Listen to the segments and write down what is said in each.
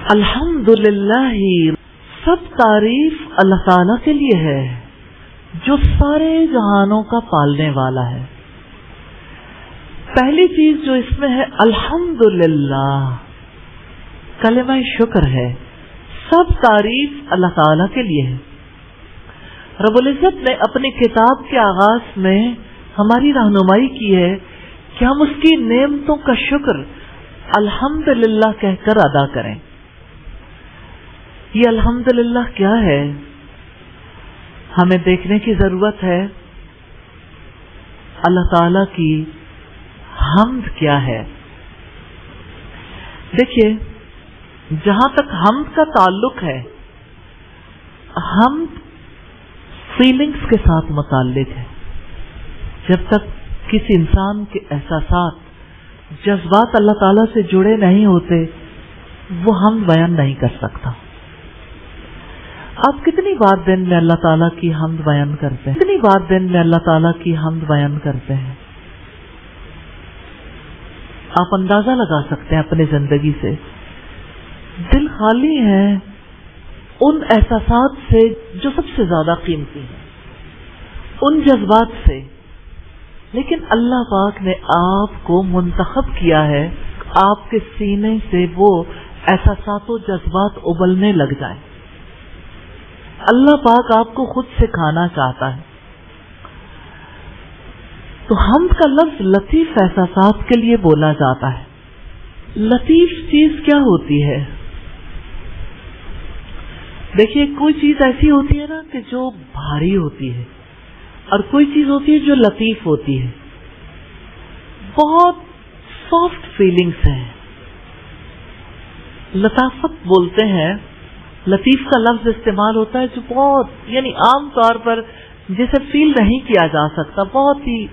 الحمدللہ، سب تعریف اللہ تعالی کے لیے ہے جو سارے جہانوں کا پالنے والا ہے۔ پہلی چیز جو اس میں ہے الحمدللہ، کلمہ شکر ہے۔ سب تعریف اللہ تعالی کے لیے ہے۔ رب العزت نے اپنی کتاب کے آغاز میں ہماری رہنمائی کی ہے کہ ہم اس کی نعمتوں کا شکر الحمدللہ کہہ کر ادا کریں۔ یہ الحمدللہ کیا ہے؟ ہمیں دیکھنے کی ضرورت ہے اللہ تعالی کی حمد کیا ہے۔ دیکھیے، جہاں تک حمد کا تعلق ہے، حمد فیلنگز کے ساتھ متعلق ہے۔ جب تک کسی انسان کے احساسات، جذبات اللہ تعالیٰ سے جڑے نہیں ہوتے، وہ حمد بیان نہیں کر سکتا۔ آپ کتنی بار دن میں اللہ تعالیٰ کی حمد بیان کرتے ہیں؟ کتنی بار دن میں اللہ تعالیٰ کی حمد بیان کرتے ہیں؟ آپ اندازہ لگا سکتے ہیں اپنی زندگی سے۔ دل خالی ہے ان احساسات سے جو سب سے زیادہ قیمتی ہیں، ان جذبات سے، لیکن اللہ پاک نے آپ کو منتخب کیا ہے آپ کے سینے سے وہ احساسات و جذبات ابلنے لگ جائیں۔ اللہ پاک آپ کو خود سکھانا چاہتا ہے۔ تو حمد کا لفظ لطیف احساسات کے لیے بولا جاتا ہے۔ لطیف چیز کیا ہوتی ہے؟ دیکھیے، کوئی چیز ایسی ہوتی ہے نا کہ جو بھاری ہوتی ہے، اور کوئی چیز ہوتی ہے جو لطیف ہوتی ہے، بہت سافٹ فیلنگز ہیں۔ لطافت بولتے ہیں، لطیف کا لفظ استعمال ہوتا ہے جو بہت، یعنی عام طور پر جسے فیل نہیں کیا جا سکتا، بہت ہی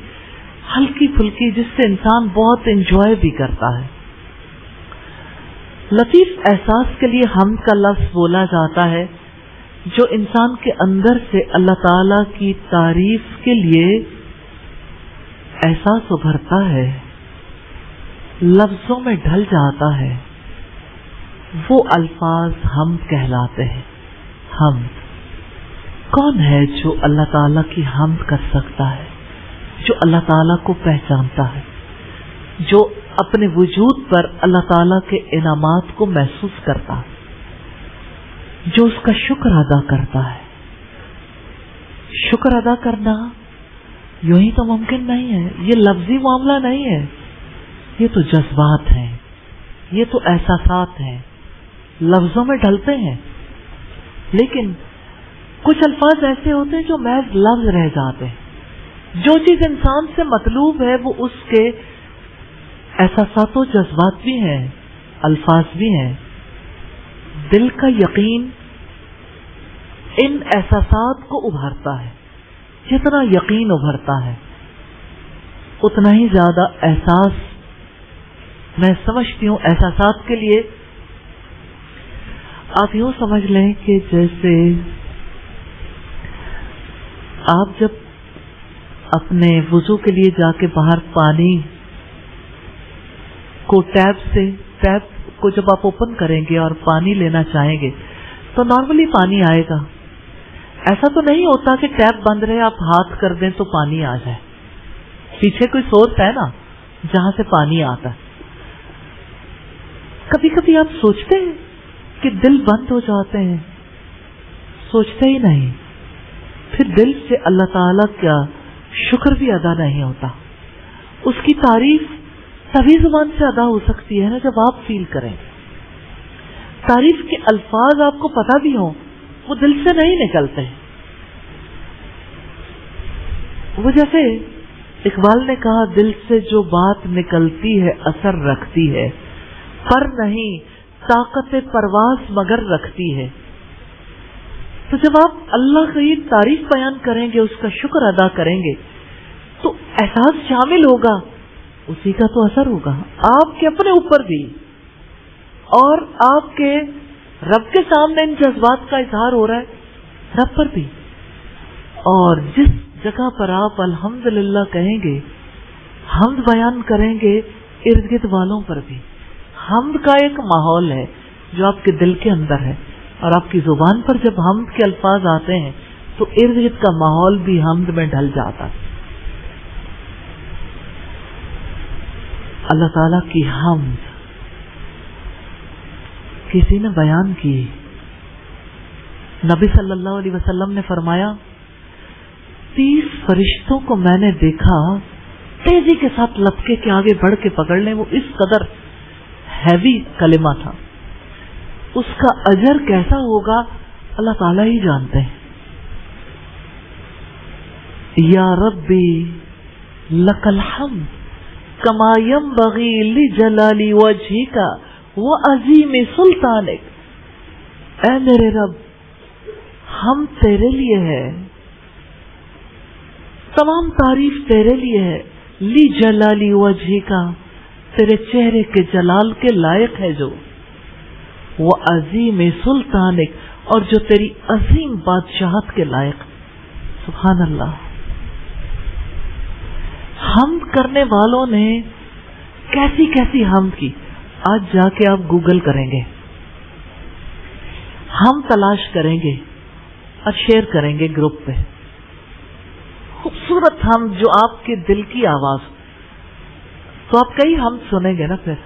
ہلکی پھلکی، جس سے انسان بہت انجوائے بھی کرتا ہے۔ لطیف احساس کے لیے حمد کا لفظ بولا جاتا ہے جو انسان کے اندر سے اللہ تعالی کی تعریف کے لیے احساس ابھرتا ہے، لفظوں میں ڈھل جاتا ہے، وہ الفاظ حمد کہلاتے ہیں۔ حمد کون ہے جو اللہ تعالی کی حمد کر سکتا ہے؟ جو اللہ تعالی کو پہچانتا ہے، جو اپنے وجود پر اللہ تعالی کے انعامات کو محسوس کرتا ہے، جو اس کا شکر ادا کرتا ہے۔ شکر ادا کرنا یوں ہی تو ممکن نہیں ہے، یہ لفظی معاملہ نہیں ہے، یہ تو جذبات ہیں، یہ تو احساسات ہیں، لفظوں میں ڈھلتے ہیں۔ لیکن کچھ الفاظ ایسے ہوتے ہیں جو محض لفظ رہ جاتے ہیں۔ جو چیز انسان سے مطلوب ہے وہ اس کے احساسات و جذبات بھی ہیں، الفاظ بھی ہیں۔ دل کا یقین ان احساسات کو ابھارتا ہے۔ جتنا یقین ابھرتا ہے اتنا ہی زیادہ احساس، میں سمجھتی ہوں احساسات کے لیے آپ یوں سمجھ لیں کہ جیسے آپ جب اپنے وضو کے لیے جا کے باہر پانی کو ٹیپ کو جب آپ اوپن کریں گے اور پانی لینا چاہیں گے تو نارملی پانی آئے گا۔ ایسا تو نہیں ہوتا کہ ٹیپ بند رہے آپ ہاتھ کر دیں تو پانی آ جائے، پیچھے کوئی سورس ہے نا جہاں سے پانی آتا ہے۔ کبھی کبھی آپ سوچتے ہیں کہ دل بند ہو جاتے ہیں، سوچتے ہی نہیں، پھر دل سے اللہ تعالی کا شکر بھی ادا نہیں ہوتا۔ اس کی تعریف تبھی زبان سے ادا ہو سکتی ہے نا جب آپ فیل کریں۔ تعریف کے الفاظ آپ کو پتہ بھی ہوں، وہ دل سے نہیں نکلتے۔ وہ جیسے اقبال نے کہا، دل سے جو بات نکلتی ہے اثر رکھتی ہے، پر نہیں طاقت پرواز مگر رکھتی ہے۔ تو جب آپ اللہ کی تعریف بیان کریں گے، اس کا شکر ادا کریں گے، تو احساس شامل ہوگا، اسی کا تو اثر ہوگا آپ کے اپنے اوپر بھی، اور آپ کے رب کے سامنے ان جذبات کا اظہار ہو رہا ہے رب پر بھی۔ اور جس جگہ پر آپ الحمدللہ کہیں گے، حمد بیان کریں گے، ارد گرد والوں پر بھی حمد کا ایک ماحول ہے، جو آپ کے دل کے اندر ہے. اور آپ کی زبان پر جب حمد کے الفاظ آتے ہیں تو ارد گرد کا ماحول بھی حمد میں ڈھل جاتا ہے. اللہ تعالی کی حمد کسی نے بیان کی. نبی صلی اللہ علیہ وسلم نے فرمایا 30 فرشتوں کو میں نے دیکھا تیزی کے ساتھ لپکے کے آگے بڑھ کے پکڑ لیں. وہ اس قدر ہیوی کلمہ تھا. اس کا اجر کیسا ہوگا اللہ تعالیٰ ہی جانتے ہیں. یا ربی لک الحمد کما ینبغی لجلال وجہک وعظیم سلطانک. اے میرے رب ہم تیرے لیے ہے, تمام تعریف تیرے لیے ہے. لجلال وجہک تیرے چہرے کے جلال کے لائق ہے جو, وعظیم سلطانک اور جو تیری عظیم بادشاہت کے لائق. سبحان اللہ. حمد کرنے والوں نے کیسی کیسی حمد کی. آج جا کے آپ گوگل کریں گے, ہم تلاش کریں گے اور شیئر کریں گے گروپ پہ. خوبصورت حمد جو آپ کے دل کی آواز, تو آپ کئی حمد سنیں گے نا پھر,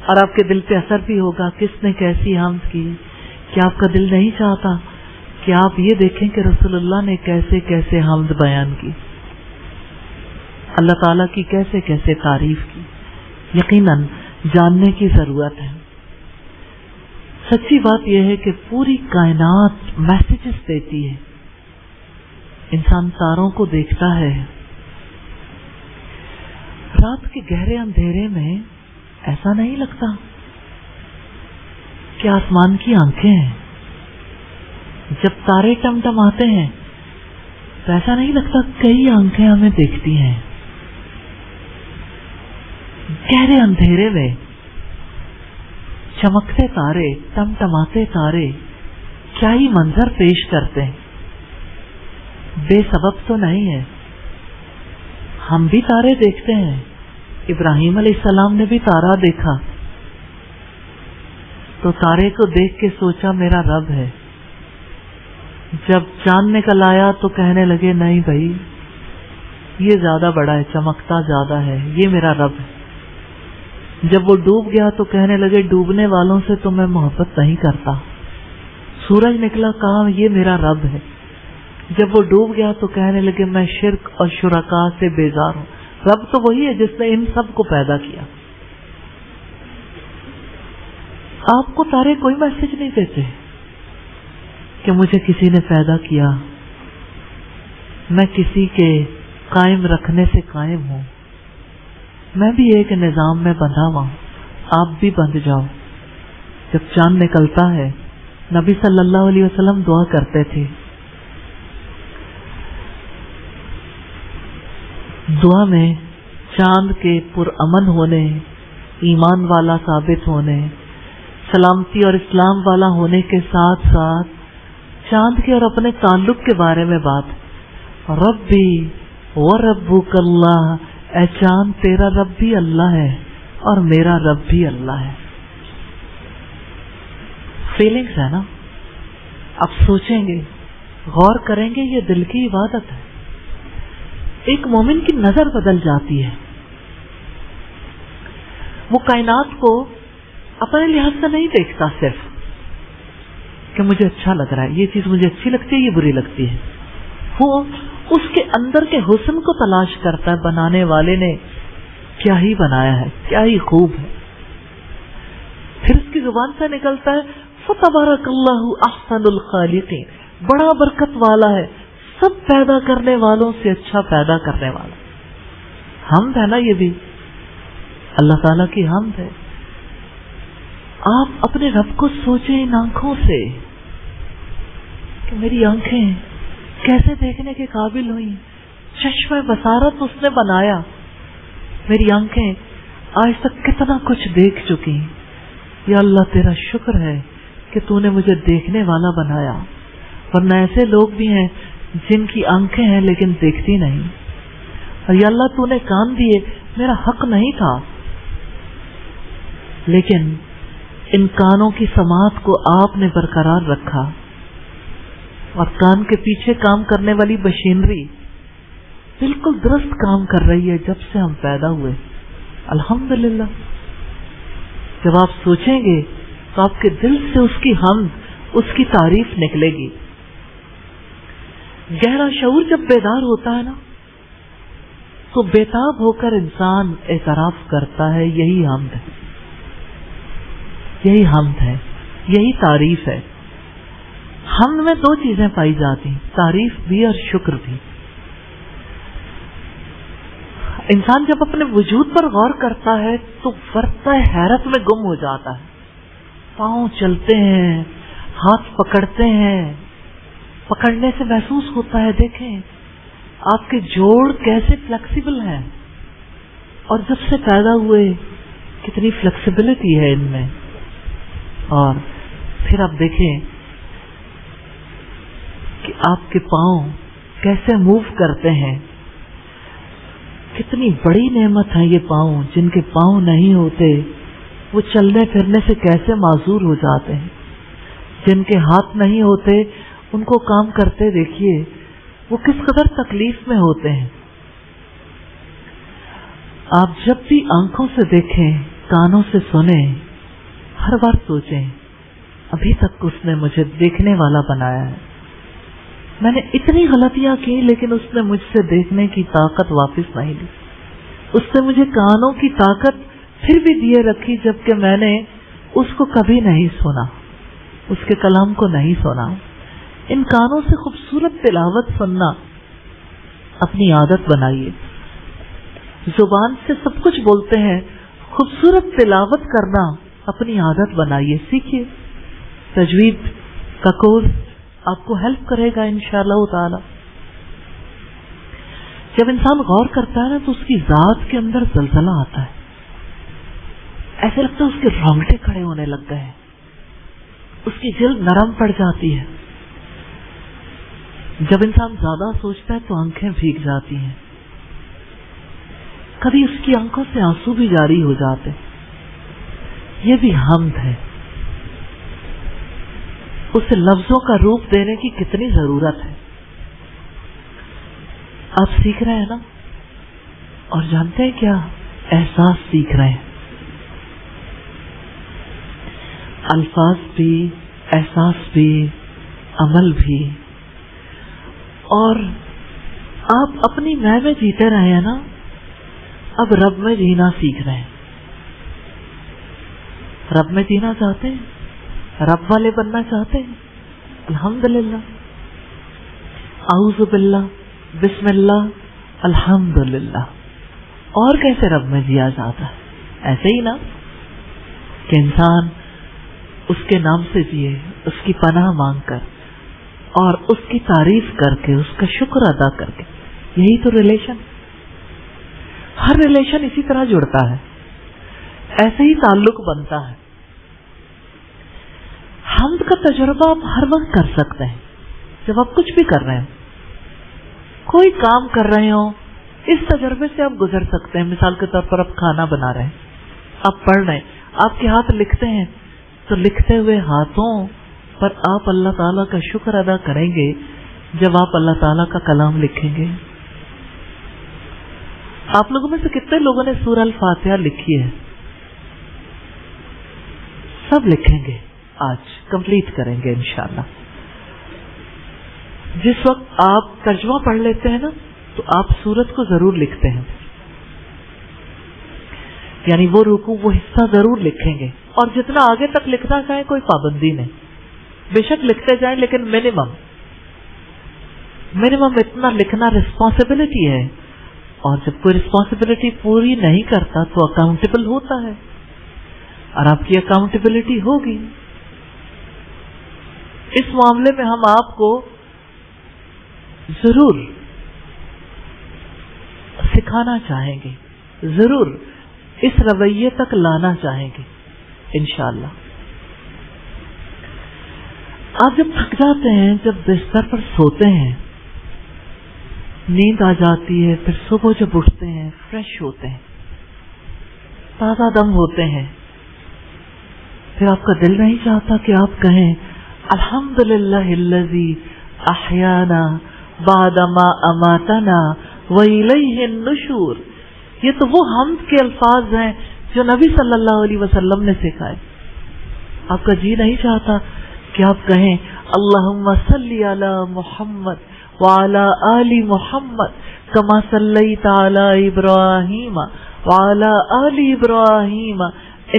اور آپ کے دل پہ اثر بھی ہوگا کس نے کیسی حمد کی. کیا آپ کا دل نہیں چاہتا کہ آپ یہ دیکھیں کہ رسول اللہ نے کیسے کیسے حمد بیان کی, اللہ تعالیٰ کی کیسے کیسے تعریف کی. یقیناً جاننے کی ضرورت ہے. سچی بات یہ ہے کہ پوری کائنات میسیجز دیتی ہے. انسان تاروں کو دیکھتا ہے. رات کے گہرے اندھیرے میں ایسا نہیں لگتا کہ آسمان کی آنکھیں ہیں. جب تارے ٹمٹماتے ہیں تو ایسا نہیں لگتا کئی آنکھیں ہمیں دیکھتی ہیں. گہرے اندھیرے میں چمکتے تارے, ٹمٹماتے تارے کیا ہی منظر پیش کرتے ہیں. بے سبب تو نہیں ہے. ہم بھی تارے دیکھتے ہیں. ابراہیم علیہ السلام نے بھی تارا دیکھا تو تارے کو دیکھ کے سوچا میرا رب ہے. جب چاند نکل آیا تو کہنے لگے نہیں بھائی یہ زیادہ بڑا ہے, چمکتا زیادہ ہے, یہ میرا رب ہے. جب وہ ڈوب گیا تو کہنے لگے ڈوبنے والوں سے تو میں محبت نہیں کرتا. سورج نکلا, کہا یہ میرا رب ہے. جب وہ ڈوب گیا تو کہنے لگے میں شرک اور شرکاء سے بیزار ہوں. رب تو وہی ہے جس نے ان سب کو پیدا کیا. آپ کو تارے کوئی میسج نہیں دیتے کہ مجھے کسی نے پیدا کیا, میں کسی کے قائم رکھنے سے قائم ہوں, میں بھی ایک نظام میں بندھا ہوا ہوں, آپ بھی بندھ جاؤ. جب چاند نکلتا ہے نبی صلی اللہ علیہ وسلم دعا کرتے تھے, دعا میں چاند کے پرامن ہونے, ایمان والا ثابت ہونے, سلامتی اور اسلام والا ہونے کے ساتھ ساتھ چاند کے اور اپنے تعلق کے بارے میں بات. ربی وربک اللہ, اے چاند تیرا رب بھی اللہ ہے اور میرا رب بھی اللہ ہے. فیلنگز ہے نا. اب سوچیں گے, غور کریں گے, یہ دل کی عبادت ہے. ایک مومن کی نظر بدل جاتی ہے. وہ کائنات کو اپنے لحاظ سے نہیں دیکھتا صرف کہ مجھے اچھا لگ رہا ہے, یہ چیز مجھے اچھی لگتی ہے, یہ بری لگتی ہے. وہ اس کے اندر کے حسن کو تلاش کرتا ہے. بنانے والے نے کیا ہی بنایا ہے, کیا ہی خوب ہے. پھر اس کی زبان سے نکلتا ہے فتبارک اللہ احسن الخالقین, بڑا برکت والا ہے, سب پیدا کرنے والوں سے اچھا پیدا کرنے والا. حمد ہے نا یہ بھی, اللہ تعالیٰ کی حمد ہے. آپ اپنے رب کو سوچیں ان آنکھوں سے کہ میری آنکھیں کیسے دیکھنے کے قابل ہوئی, چشمہ بصارت اس نے بنایا. میری آنکھیں آج تک کتنا کچھ دیکھ چکی. یا اللہ تیرا شکر ہے کہ تو نے مجھے دیکھنے والا بنایا, ورنہ ایسے لوگ بھی ہیں جن کی آنکھیں ہیں لیکن دیکھتی نہیں. اور یا اللہ تو نے کان دیے, میرا حق نہیں تھا, لیکن ان کانوں کی سماعت کو آپ نے برقرار رکھا، اور کان کے پیچھے کام کرنے والی مشینری بالکل درست کام کر رہی ہے جب سے ہم پیدا ہوئے. الحمدللہ. جب آپ سوچیں گے تو آپ کے دل سے اس کی حمد، اس کی تعریف نکلے گی. گہرا شعور جب بیدار ہوتا ہے نا تو بےتاب ہو کر انسان اعتراف کرتا ہے یہی حمد ہے، یہی حمد ہے، یہی تعریف ہے. حمد میں دو چیزیں پائی جاتی ہیں، تعریف بھی اور شکر بھی. انسان جب اپنے وجود پر غور کرتا ہے تو ورطہ حیرت میں گم ہو جاتا ہے. پاؤں چلتے ہیں، ہاتھ پکڑتے ہیں، پکڑنے سے محسوس ہوتا ہے دیکھیں آپ کے جوڑ کیسے فلیکسیبل ہیں، اور جب سے پیدا ہوئے کتنی فلیکسیبلٹی ہے ان میں. اور پھر آپ دیکھیں کہ آپ کے پاؤں کیسے موو کرتے ہیں. کتنی بڑی نعمت ہے یہ پاؤں. جن کے پاؤں نہیں ہوتے وہ چلنے پھرنے سے کیسے معذور ہو جاتے ہیں. جن کے ہاتھ نہیں ہوتے ان کو کام کرتے دیکھیے وہ کس قدر تکلیف میں ہوتے ہیں. آپ جب بھی آنکھوں سے دیکھیں، کانوں سے سنیں، ہر بار سوچیں ابھی تک اس نے مجھے دیکھنے والا بنایا ہے. میں نے اتنی غلطیاں کی لیکن اس نے مجھ سے دیکھنے کی طاقت واپس نہیں لی. اس نے مجھے کانوں کی طاقت پھر بھی دیے رکھی جبکہ میں نے اس کو کبھی نہیں سنا، اس کے کلام کو نہیں سنا. ان کانوں سے خوبصورت تلاوت سننا اپنی عادت بنائیے. زبان سے سب کچھ بولتے ہیں، خوبصورت تلاوت کرنا اپنی عادت بنائیے. سیکھیے. تجوید کا کورس آپ کو ہیلپ کرے گا انشاءاللہ تعالی. جب انسان غور کرتا ہے نا تو اس کی ذات کے اندر زلزلہ آتا ہے. ایسے لگتا ہے اس کے رونگٹے کھڑے ہونے لگ گئے ہیں، اس کی جلد نرم پڑ جاتی ہے. جب انسان زیادہ سوچتا ہے تو آنکھیں بھیگ جاتی ہیں، کبھی اس کی آنکھوں سے آنسو بھی جاری ہو جاتے. یہ بھی حمد ہے. اسے لفظوں کا روپ دینے کی کتنی ضرورت ہے. آپ سیکھ رہے ہیں نا، اور جانتے ہیں کیا؟ احساس سیکھ رہے ہیں. الفاظ بھی، احساس بھی، عمل بھی. اور آپ اپنی میں جیتے رہے ہیں نا، اب رب میں جینا سیکھ رہے ہیں. رب میں جینا چاہتے ہیں، رب والے بننا چاہتے ہیں. الحمدللہ. اعوذ باللہ، بسم اللہ، الحمدللہ. اور کیسے رب میں جیا جاتا ہے؟ ایسے ہی نا کہ انسان اس کے نام سے جیے، اس کی پناہ مانگ کر اور اس کی تعریف کر کے، اس کا شکر ادا کر کے. یہی تو ریلیشن. ہر ریلیشن اسی طرح جڑتا ہے، ایسے ہی تعلق بنتا ہے. حمد کا تجربہ آپ ہر وقت کر سکتے ہیں. جب آپ کچھ بھی کر رہے ہوں، کوئی کام کر رہے ہوں، اس تجربے سے آپ گزر سکتے ہیں. مثال کے طور پر آپ کھانا بنا رہے ہیں، آپ پڑھ رہے ہیں، آپ کے ہاتھ لکھتے ہیں، تو لکھتے ہوئے ہاتھوں پر آپ اللہ تعالیٰ کا شکر ادا کریں گے جب آپ اللہ تعالیٰ کا کلام لکھیں گے. آپ لوگوں میں سے کتنے لوگوں نے سورہ الفاتحہ لکھی ہے؟ سب لکھیں گے. آج کمپلیٹ کریں گے انشاءاللہ. جس وقت آپ ترجمہ پڑھ لیتے ہیں نا تو آپ سورت کو ضرور لکھتے ہیں، یعنی وہ رکوع، وہ حصہ ضرور لکھیں گے. اور جتنا آگے تک لکھنا چاہیں کوئی پابندی نہیں، بے شک لکھتے جائیں، لیکن منیمم اتنا لکھنا رسپانسبلٹی ہے. اور جب کوئی رسپانسبلٹی پوری نہیں کرتا تو اکاؤنٹیبل ہوتا ہے، اور آپ کی اکاؤنٹیبلٹی ہوگی. اس معاملے میں ہم آپ کو ضرور سکھانا چاہیں گے، ضرور اس رویے تک لانا چاہیں گے انشاءاللہ. آپ جب تھک جاتے ہیں، جب بستر پر سوتے ہیں، نیند آ جاتی ہے، پھر صبح جب اٹھتے ہیں فریش ہوتے ہیں، تازہ دم ہوتے ہیں، پھر آپ کا دل نہیں چاہتا کہ آپ کہیں الحمدللہ الذی احیانا بعد ما اماتنا والیہ النشور. یہ تو وہ حمد کے الفاظ ہیں جو نبی صلی اللہ علیہ وسلم نے سکھائے. آپ کا جی نہیں چاہتا کہ آپ کہیں اللہم صلی علی محمد وعلی آل محمد کما صلیت علی ابراہیم وعلی آل ابراہیم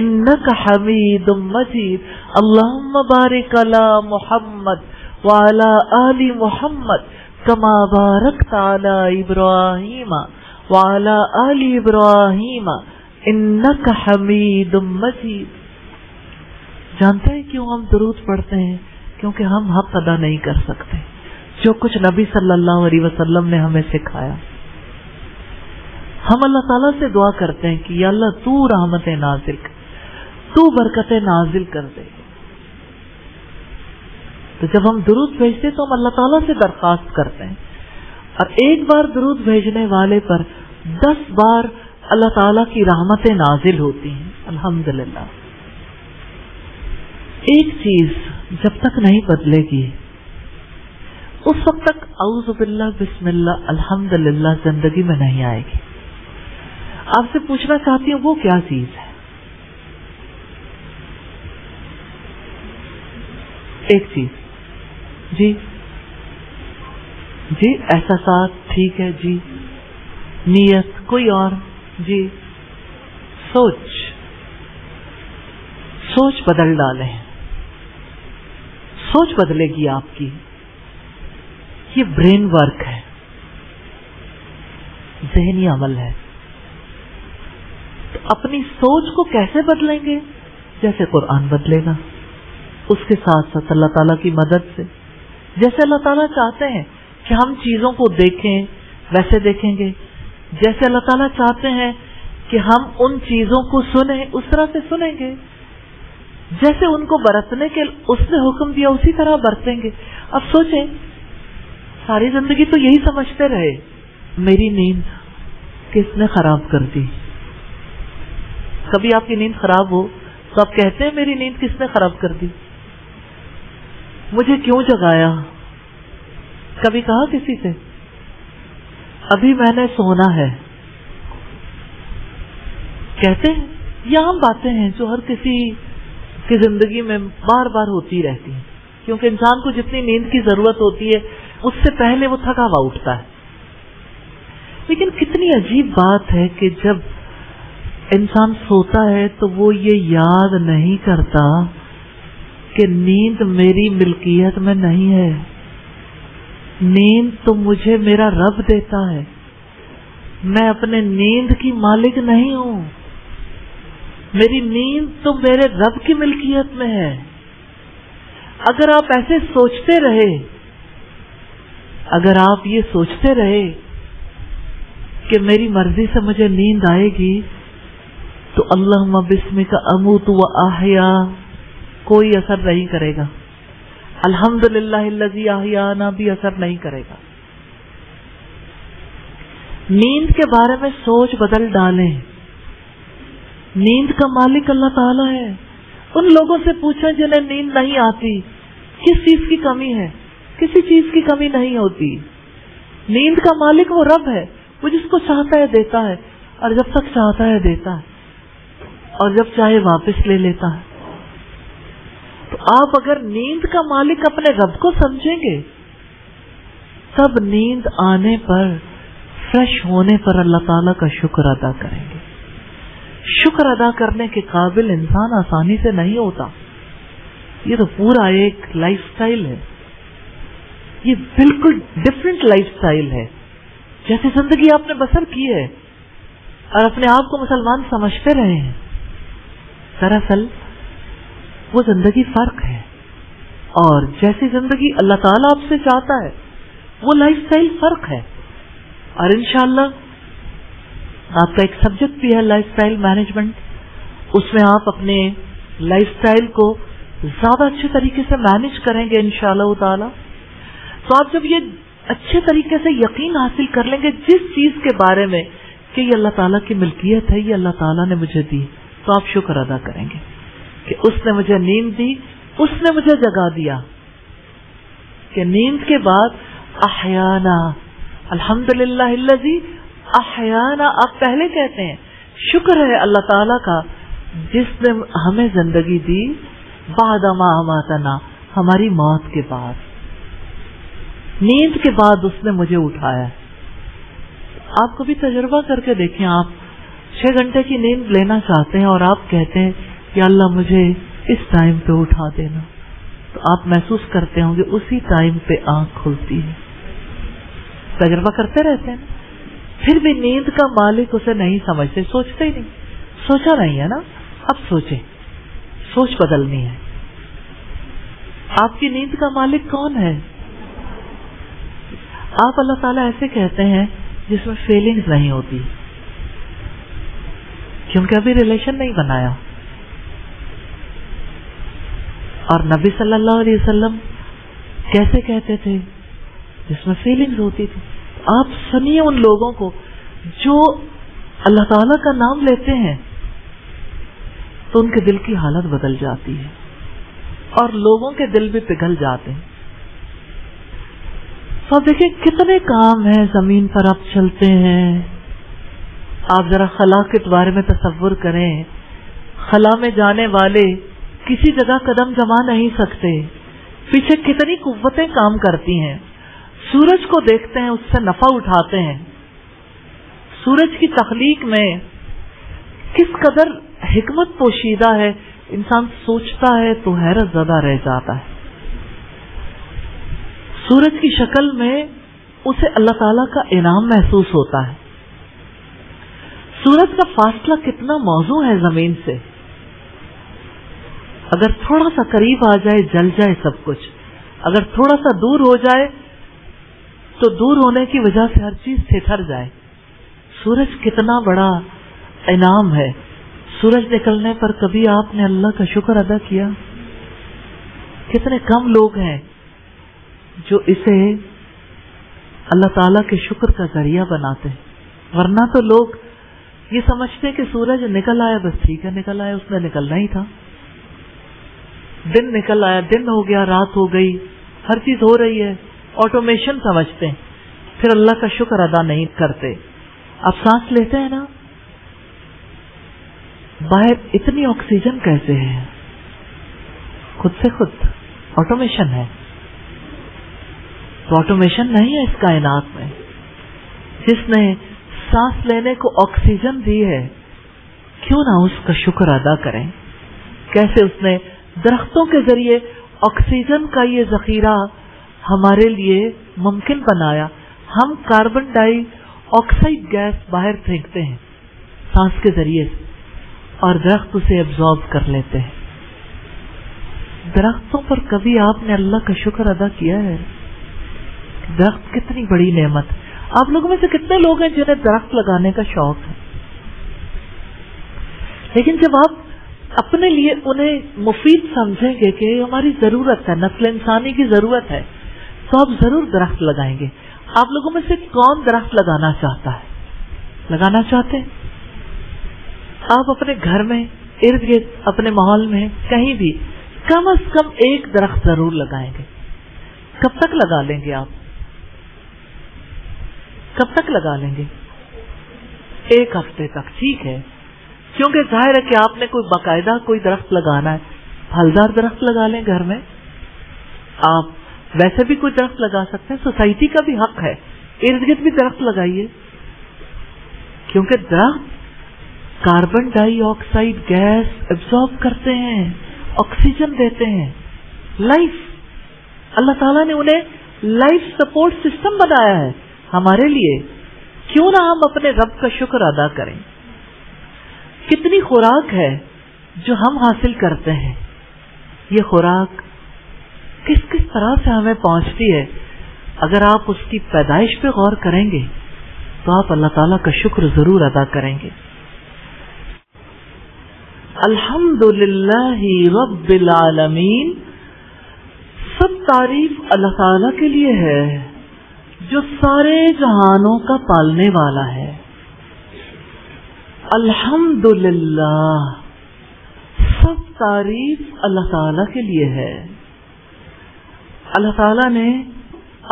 انک حمید مجید. اللہم بارک علی محمد وعلی آل محمد کما بارکت علی ابراہیم وعلی آل ابراہیم انک حمید مجید. جانتے ہیں کیوں ہم درود پڑھتے ہیں؟ کیونکہ ہم حق ادا نہیں کر سکتے جو کچھ نبی صلی اللہ علیہ وسلم نے ہمیں سکھایا. ہم اللہ تعالیٰ سے دعا کرتے ہیں کہ یا اللہ تو رحمتیں نازل کر، تو برکتیں نازل کر دے. تو جب ہم درود بھیجتے تو ہم اللہ تعالیٰ سے درخواست کرتے ہیں، اور ایک بار درود بھیجنے والے پر 10 بار اللہ تعالیٰ کی رحمتیں نازل ہوتی ہیں. الحمدللہ. ایک چیز جب تک نہیں بدلے گی اس وقت تک اعوذ باللہ بسم اللہ الحمدللہ زندگی میں نہیں آئے گی. آپ سے پوچھنا چاہتی ہوں وہ کیا چیز ہے؟ ایک چیز. جی جی احساسات ٹھیک ہے جی. نیت کوئی اور؟ جی سوچ بدل ڈالیں. سوچ بدلے گی آپ کی. یہ برین ورک ہے، ذہنی عمل ہے. تو اپنی سوچ کو کیسے بدلیں گے؟ جیسے قرآن بدلے گا، اس کے ساتھ ساتھ اللہ تعالیٰ کی مدد سے. جیسے اللہ تعالیٰ چاہتے ہیں کہ ہم چیزوں کو دیکھیں ویسے دیکھیں گے. جیسے اللہ تعالیٰ چاہتے ہیں کہ ہم ان چیزوں کو سنیں اس طرح سے سنیں گے. جیسے ان کو برتنے کے اس نے حکم دیا اسی طرح برتیں گے. اب سوچیں، ساری زندگی تو یہی سمجھتے رہے میری نیند کس نے خراب کر دی. کبھی آپ کی نیند خراب ہو تو آپ کہتے ہیں میری نیند کس نے خراب کر دی، مجھے کیوں جگایا؟ کبھی کہا کسی سے ابھی میں نے سونا ہے؟ کہتے ہیں. یہ عام باتیں ہیں جو ہر کسی کی زندگی میں بار بار ہوتی رہتی ہیں، کیونکہ انسان کو جتنی نیند کی ضرورت ہوتی ہے اس سے پہلے وہ تھکا ہوا اٹھتا ہے. لیکن کتنی عجیب بات ہے کہ جب انسان سوتا ہے تو وہ یہ یاد نہیں کرتا کہ نیند میری ملکیت میں نہیں ہے. نیند تو مجھے میرا رب دیتا ہے، میں اپنے نیند کی مالک نہیں ہوں. میری نیند تو میرے رب کی ملکیت میں ہے. اگر آپ ایسے سوچتے رہے، اگر آپ یہ سوچتے رہے کہ میری مرضی سے مجھے نیند آئے گی تو اللہم بسمک اموت و احیا کوئی اثر نہیں کرے گا. الحمدللہ الذی احیانا بھی اثر نہیں کرے گا. نیند کے بارے میں سوچ بدل ڈالیں. نیند کا مالک اللہ تعالیٰ ہے. ان لوگوں سے پوچھیں جنہیں نیند نہیں آتی کس چیز کی کمی ہے. کسی چیز کی کمی نہیں ہوتی. نیند کا مالک وہ رب ہے، وہ جس کو چاہتا ہے دیتا ہے، اور جب تک چاہتا ہے دیتا ہے، اور جب چاہے واپس لے لیتا ہے. تو آپ اگر نیند کا مالک اپنے رب کو سمجھیں گے تب نیند آنے پر، فریش ہونے پر اللہ تعالیٰ کا شکر ادا کریں گے. شکر ادا کرنے کے قابل انسان آسانی سے نہیں ہوتا. یہ تو پورا ایک لائف سٹائل ہے. یہ بالکل ڈفرینٹ لائف سٹائل ہے. جیسے زندگی آپ نے بسر کی ہے اور اپنے آپ کو مسلمان سمجھتے رہے ہیں، دراصل وہ زندگی فرق ہے. اور جیسی زندگی اللہ تعالیٰ آپ سے چاہتا ہے وہ لائف سٹائل فرق ہے. اور انشاءاللہ آپ کا ایک سبجیکٹ بھی ہے لائف سٹائل مینجمنٹ. اس میں آپ اپنے لائف سٹائل کو زیادہ اچھے طریقے سے مینج کریں گے انشاءاللہ تعالی. تو آپ جب یہ اچھے طریقے سے یقین حاصل کر لیں گے جس چیز کے بارے میں کہ یہ اللہ تعالیٰ کی ملکیت ہے، یہ اللہ تعالیٰ نے مجھے دی، تو آپ شکر ادا کریں گے. کہ اس نے مجھے نیند دی، اس نے مجھے جگا دیا. کہ نیند کے بعد احیانا، الحمدللہ الذی احیانا، آپ پہلے کہتے ہیں شکر ہے اللہ تعالی کا جس نے ہمیں زندگی دی بعد ما اماتنا، ہماری موت کے بعد، نیند کے بعد اس نے مجھے اٹھایا. آپ کو بھی تجربہ کر کے دیکھیں، آپ 6 گھنٹے کی نیند لینا چاہتے ہیں اور آپ کہتے ہیں یا اللہ مجھے اس ٹائم پہ اٹھا دینا، تو آپ محسوس کرتے ہوں گے اسی ٹائم پہ آنکھ کھلتی ہے. تجربہ کرتے رہتے ہیں. پھر بھی نیند کا مالک اسے نہیں سمجھتے، سوچتے ہی نہیں. سوچا نہیں ہے نا، اب سوچیں، سوچ بدلنی ہے. آپ کی نیند کا مالک کون ہے؟ آپ اللہ تعالیٰ ایسے کہتے ہیں جس میں فیلنگز نہیں ہوتی، کیونکہ ابھی ریلیشن نہیں بنایا. اور نبی صلی اللہ علیہ وسلم کیسے کہتے تھے؟ جس میں فیلنگز ہوتی تھی. آپ سنیے ان لوگوں کو جو اللہ تعالیٰ کا نام لیتے ہیں تو ان کے دل کی حالت بدل جاتی ہے اور لوگوں کے دل بھی پگھل جاتے ہیں. تو آپ دیکھیں کتنے کام ہیں زمین پر آپ چلتے ہیں. آپ ذرا خلا کے بارے میں تصور کریں، خلا میں جانے والے کسی جگہ قدم جما نہیں سکتے، پیچھے کتنی قوتیں کام کرتی ہیں. سورج کو دیکھتے ہیں، اس سے نفع اٹھاتے ہیں. سورج کی تخلیق میں کس قدر حکمت پوشیدہ ہے، انسان سوچتا ہے تو حیرت زدہ رہ جاتا ہے. سورج کی شکل میں اسے اللہ تعالیٰ کا انعام محسوس ہوتا ہے. سورج کا فاصلہ کتنا موزوں ہے زمین سے، اگر تھوڑا سا قریب آ جائے جل جائے سب کچھ، اگر تھوڑا سا دور ہو جائے تو دور ہونے کی وجہ سے ہر چیز ٹھٹر جائے. سورج کتنا بڑا انعام ہے. سورج نکلنے پر کبھی آپ نے اللہ کا شکر ادا کیا؟ کتنے کم لوگ ہیں جو اسے اللہ تعالیٰ کے شکر کا ذریعہ بناتے ہیں. ورنہ تو لوگ یہ سمجھتے کہ سورج نکل آیا بس ٹھیک ہے، نکل آیا، اس نے نکلنا ہی تھا. دن نکل آیا، دن ہو گیا، رات ہو گئی، ہر چیز ہو رہی ہے، آٹومیشن سمجھتے ہیں. پھر اللہ کا شکر ادا نہیں کرتے. آپ سانس لیتے ہیں نا، باہر اتنی آکسیجن کیسے ہے؟ خود سے خود آٹومیشن ہے. تو آٹومیشن نہیں ہے اس کائنات میں. جس نے سانس لینے کو آکسیجن دی ہے، کیوں نہ اس کا شکر ادا کریں. کیسے اس نے درختوں کے ذریعے آکسیجن کا یہ ذخیرہ ہمارے لیے ممکن بنایا. ہم کاربن ڈائی آکسائڈ گیس باہر پھینکتے ہیں سانس کے ذریعے سے، اور درخت اسے ایبزارب کر لیتے ہیں. درختوں پر کبھی آپ نے اللہ کا شکر ادا کیا ہے؟ درخت کتنی بڑی نعمت. آپ لوگوں میں سے کتنے لوگ ہیں جنہیں درخت لگانے کا شوق ہے؟ لیکن جب آپ اپنے لیے انہیں مفید سمجھیں گے کہ ہماری ضرورت ہے، نسل انسانی کی ضرورت ہے، تو آپ ضرور درخت لگائیں گے. آپ لوگوں میں سے کون درخت لگانا چاہتا ہے؟ لگانا چاہتے ہیں؟ آپ اپنے گھر میں، ارد گرد، اپنے ماحول میں، کہیں بھی کم از کم ایک درخت ضرور لگائیں گے. کب تک لگا لیں گے آپ؟ کب تک لگا لیں گے؟ 1 ہفتے تک. ٹھیک ہے، کیونکہ ظاہر ہے کہ آپ نے کوئی باقاعدہ کوئی درخت لگانا ہے. پھلدار درخت لگا لیں گھر میں. آپ ویسے بھی کوئی درخت لگا سکتے ہیں. سوسائٹی کا بھی حق ہے، ارد گرد بھی درخت لگائیے، کیونکہ درخت کاربن ڈائی آکسائڈ گیس ایبزارب کرتے ہیں، آکسیجن دیتے ہیں. لائف، اللہ تعالیٰ نے انہیں لائف سپورٹ سسٹم بنایا ہے ہمارے لیے. کیوں نہ ہم اپنے رب کا شکر ادا کریں. کتنی خوراک ہے جو ہم حاصل کرتے ہیں. یہ خوراک کس کس طرح سے ہمیں پہنچتی ہے. اگر آپ اس کی پیدائش پہ غور کریں گے تو آپ اللہ تعالیٰ کا شکر ضرور ادا کریں گے. الحمدللہ رب العالمین، سب تعریف اللہ تعالیٰ کے لیے ہے جو سارے جہانوں کا پالنے والا ہے. الحمدللہ، سب تعریف اللہ تعالیٰ کے لیے ہے. اللہ تعالیٰ نے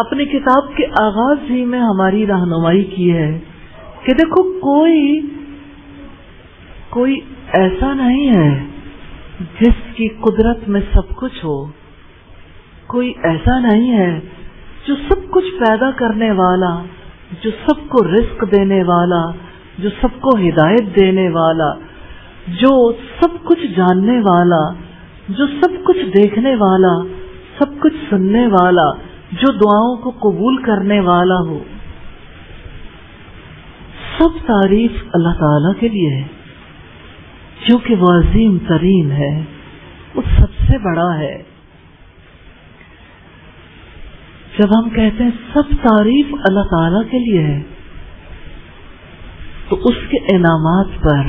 اپنی کتاب کے آغاز ہی میں ہماری رہنمائی کی ہے کہ دیکھو کوئی ایسا نہیں ہے جس کی قدرت میں سب کچھ ہو. کوئی ایسا نہیں ہے جو سب کچھ پیدا کرنے والا، جو سب کو رزق دینے والا، جو سب کو ہدایت دینے والا، جو سب کچھ جاننے والا، جو سب کچھ دیکھنے والا، سب کچھ سننے والا، جو دعاؤں کو قبول کرنے والا ہو. سب تعریف اللہ تعالی کے لیے ہے کیونکہ وہ عظیم ترین ہے، وہ سب سے بڑا ہے. جب ہم کہتے ہیں سب تعریف اللہ تعالی کے لیے ہے تو اس کے انعامات پر